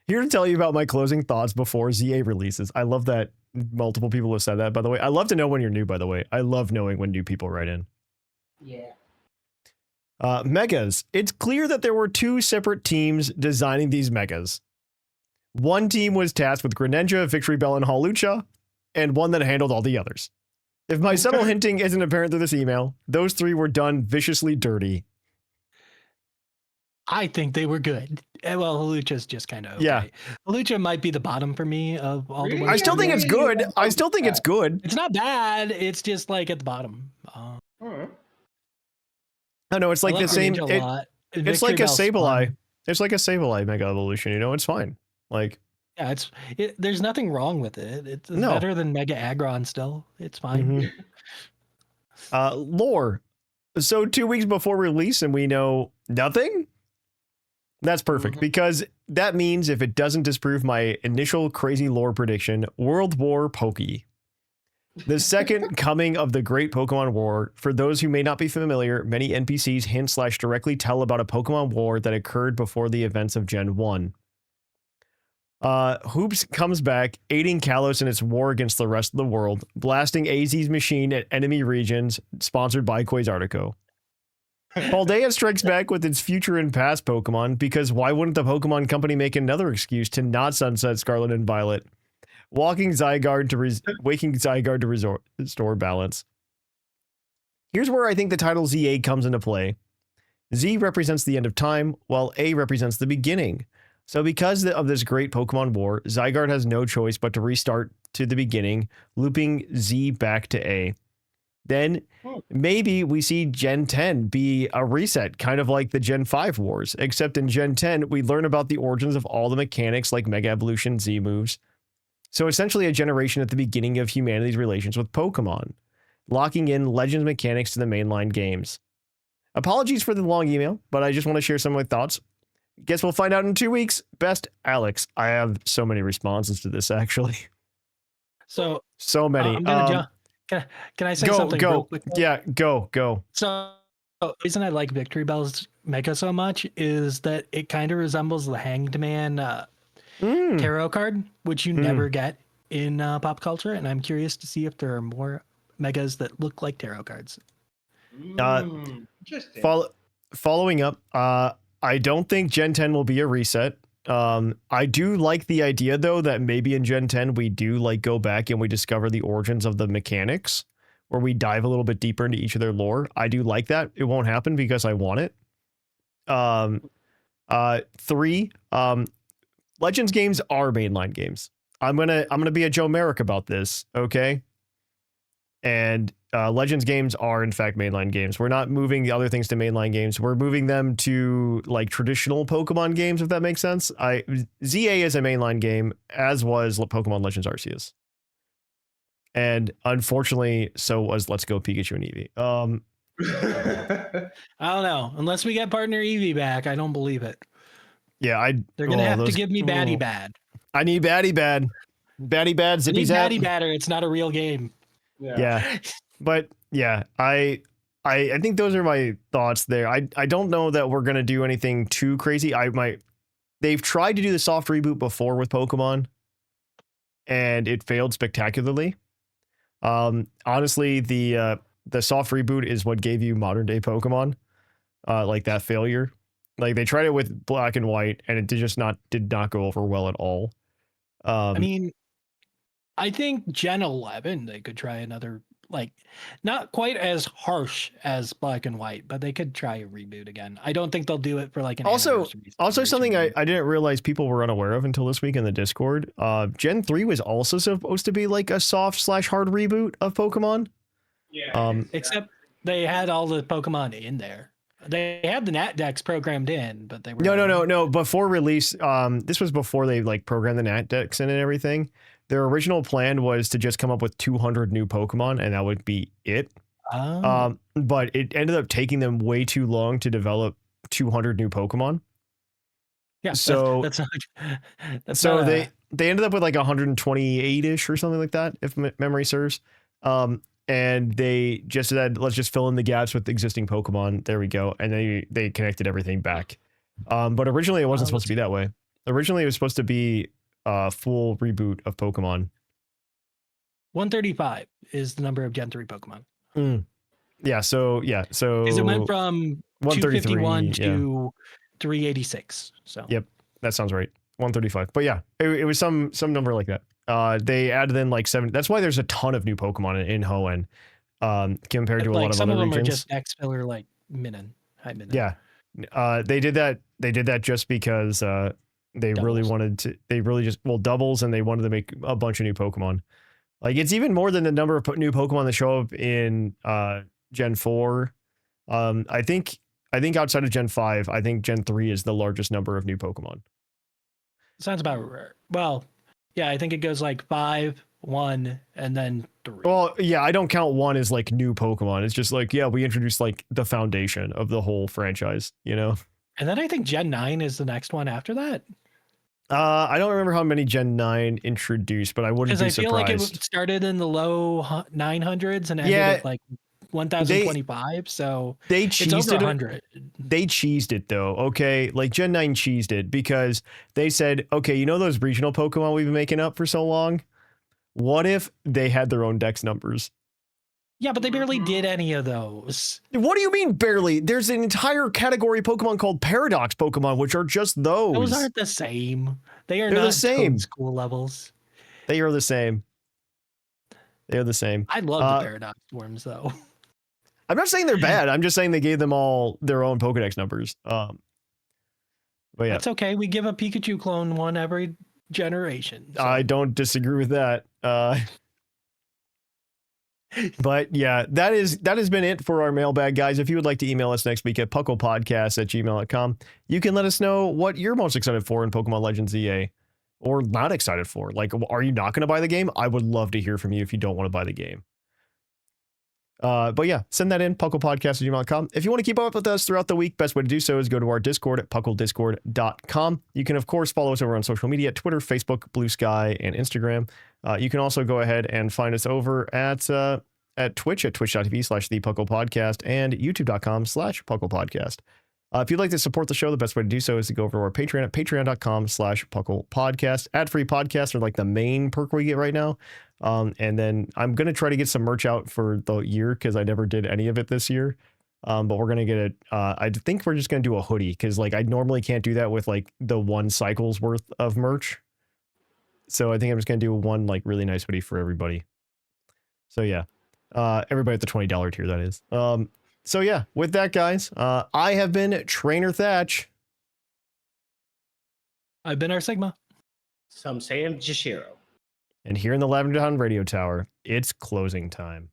Here to tell you about my closing thoughts before ZA releases. I love that multiple people have said that, by the way. I love to know when you're new, by the way. I love knowing when new people write in. Yeah. Megas. It's clear that there were two separate teams designing these megas. One team was tasked with Greninja, Victory Bell, and Hawlucha, and one that handled all the others. If my subtle hinting isn't apparent through this email, those three were done viciously dirty. I think they were good. Well, Hawlucha's just kind of okay. Yeah. Hawlucha might be the bottom for me of all the ones. I still think it's good. I still think it's good. It's not bad. It's just like at the bottom. I know it's like the same. It's like a Sableye. It's like a Sableye Mega Evolution. You know, it's fine. Like, yeah, there's nothing wrong with it. It's better than Mega Aggron still. It's fine. Lore. So 2 weeks before release, and we know nothing. That's perfect because that means if it doesn't disprove my initial crazy lore prediction, World War Pokey. The second coming of the Great Pokemon War. For those who may not be familiar, many NPCs hint / directly tell about a Pokemon War that occurred before the events of Gen 1. Hoops comes back, aiding Kalos in its war against the rest of the world, blasting AZ's machine at enemy regions, sponsored by Quasartico. Paldea strikes back with its future and past Pokemon, because why wouldn't the Pokemon Company make another excuse to not sunset Scarlet and Violet? Waking Zygarde to restore balance. Here's where I think the title ZA comes into play. Z represents the end of time, while A represents the beginning. So because of this great Pokemon War, Zygarde has no choice but to restart to the beginning, looping Z back to A. Then maybe we see Gen 10 be a reset, kind of like the Gen 5 wars, except in Gen 10, we learn about the origins of all the mechanics like Mega Evolution, Z moves, So essentially a generation at the beginning of humanity's relations with Pokemon, locking in Legends mechanics to the mainline games. Apologies for the long email, but I just want to share some of my thoughts. Guess we'll find out in 2 weeks. Best, Alex. I have so many responses to this, actually. So many. I'm gonna can I say something real quick? Yeah, go. So the reason I like Victory Bell's Mega so much is that it kind of resembles the Hanged Man tarot card, which you never get in pop culture, and I'm curious to see if there are more Megas that look like tarot cards. Interesting. Following up, I don't think Gen 10 will be a reset. I do like the idea, though, that maybe in Gen 10 we do like go back and we discover the origins of the mechanics, where we dive a little bit deeper into each of their lore. I do like that. It won't happen because I want it. 3, Legends games are mainline games. I'm gonna be a Joe Merrick about this, okay? And Legends games are in fact mainline games. We're not moving the other things to mainline games. We're moving them to like traditional Pokemon games, if that makes sense. ZA is a mainline game, as was Pokemon Legends Arceus. And unfortunately, so was Let's Go Pikachu and Eevee. I don't know. Unless we get partner Eevee back, I don't believe it. Yeah, they're gonna have to give me Batty Bad. I need Batty Bad. Batty Bad, Zippy Zap. Batty Batter. It's not a real game. Yeah. But yeah, I think those are my thoughts there. I don't know that we're gonna do anything too crazy. They've tried to do the soft reboot before with Pokemon, and it failed spectacularly. Honestly, the soft reboot is what gave you modern day Pokemon. Like that failure. Like they tried it with Black and White, and it did not go over well at all. I mean, I think Gen 11 they could try another, like, not quite as harsh as Black and White, but they could try a reboot again. I don't think they'll do it for like an also something I didn't realize people were unaware of until this week in the Discord. Gen 3 was also supposed to be like a soft/hard reboot of Pokemon. Yeah. Except they had all the Pokemon in there. They had the Nat Dex programmed in, but they were no. Before release, this was before they like programmed the Nat Dex in and everything. Their original plan was to just come up with 200 new Pokemon, and that would be it. But it ended up taking them way too long to develop 200 new Pokemon. Yeah. So they ended up with like 128-ish or something like that, if memory serves. And they just said, let's just fill in the gaps with existing Pokemon. There we go. And they connected everything back. But originally it wasn't supposed to be that way. Originally it was supposed to be a full reboot of Pokemon. 135 is the number of Gen 3 Pokemon. Yeah. So because it went from 251 to 386. So yep, that sounds right. 135. But yeah, it was some number like that. They added in like 7. That's why there's a ton of new Pokemon in Hoenn, compared to a lot of other regions. Some of them are just X filler, like Minun. Hi, Minun. Yeah, they did that. They did that just because they doubles. Really wanted to. They really just doubles, and they wanted to make a bunch of new Pokemon. Like it's even more than the number of new Pokemon that show up in Gen 4. I think outside of Gen 5, I think Gen 3 is the largest number of new Pokemon. Sounds about right. Well, yeah, I think it goes like 5, 1, and then 3. Well, yeah, I don't count 1 as like new Pokemon. It's just like, yeah, we introduced like the foundation of the whole franchise, you know? And then I think Gen 9 is the next one after that. I don't remember how many Gen 9 introduced, but I wouldn't be surprised. Because I feel like it started in the low 900s and ended at like 1025, so they cheesed it. 100. They cheesed it though, okay? Like Gen 9 cheesed it because they said, okay, you know those regional Pokemon we've been making up for so long? What if they had their own dex numbers? Yeah, but they barely did any of those. What do you mean barely? There's an entire category of Pokemon called Paradox Pokemon, which are just those. Those aren't the same. They're not the same school levels. They are the same. They are the same. I love the Paradox forms though. I'm not saying they're bad. I'm just saying they gave them all their own Pokedex numbers. But yeah, that's okay. We give a Pikachu clone one every generation. So. I don't disagree with that. But yeah, that has been it for our mailbag, guys. If you would like to email us next week at puclpodcast@gmail.com, you can let us know what you're most excited for in Pokemon Legends EA. or not excited for. Like, are you not going to buy the game? I would love to hear from you if you don't want to buy the game. But yeah, send that in, puclpodcast@gmail.com. If you want to keep up with us throughout the week, best way to do so is go to our Discord at pucldiscord.com. You can, of course, follow us over on social media, Twitter, Facebook, Blue Sky, and Instagram. You can also go ahead and find us over at Twitch at twitch.tv/thepuclpodcast and youtube.com/puclpodcast. If you'd like to support the show, the best way to do so is to go over to our Patreon at patreon.com/puclpodcast. Ad-free podcasts are like the main perk we get right now. And then I'm going to try to get some merch out for the year because I never did any of it this year. But we're going to get it. I think we're just going to do a hoodie because like I normally can't do that with like the one cycle's worth of merch. So I think I'm just going to do one like really nice hoodie for everybody. So yeah, everybody at the $20 tier, that is. So yeah, with that, guys, I have been Trainer Thatch. I've been our Sigma. Some say I'm Jushiro. And here in the Lavender Town Radio Tower, it's closing time.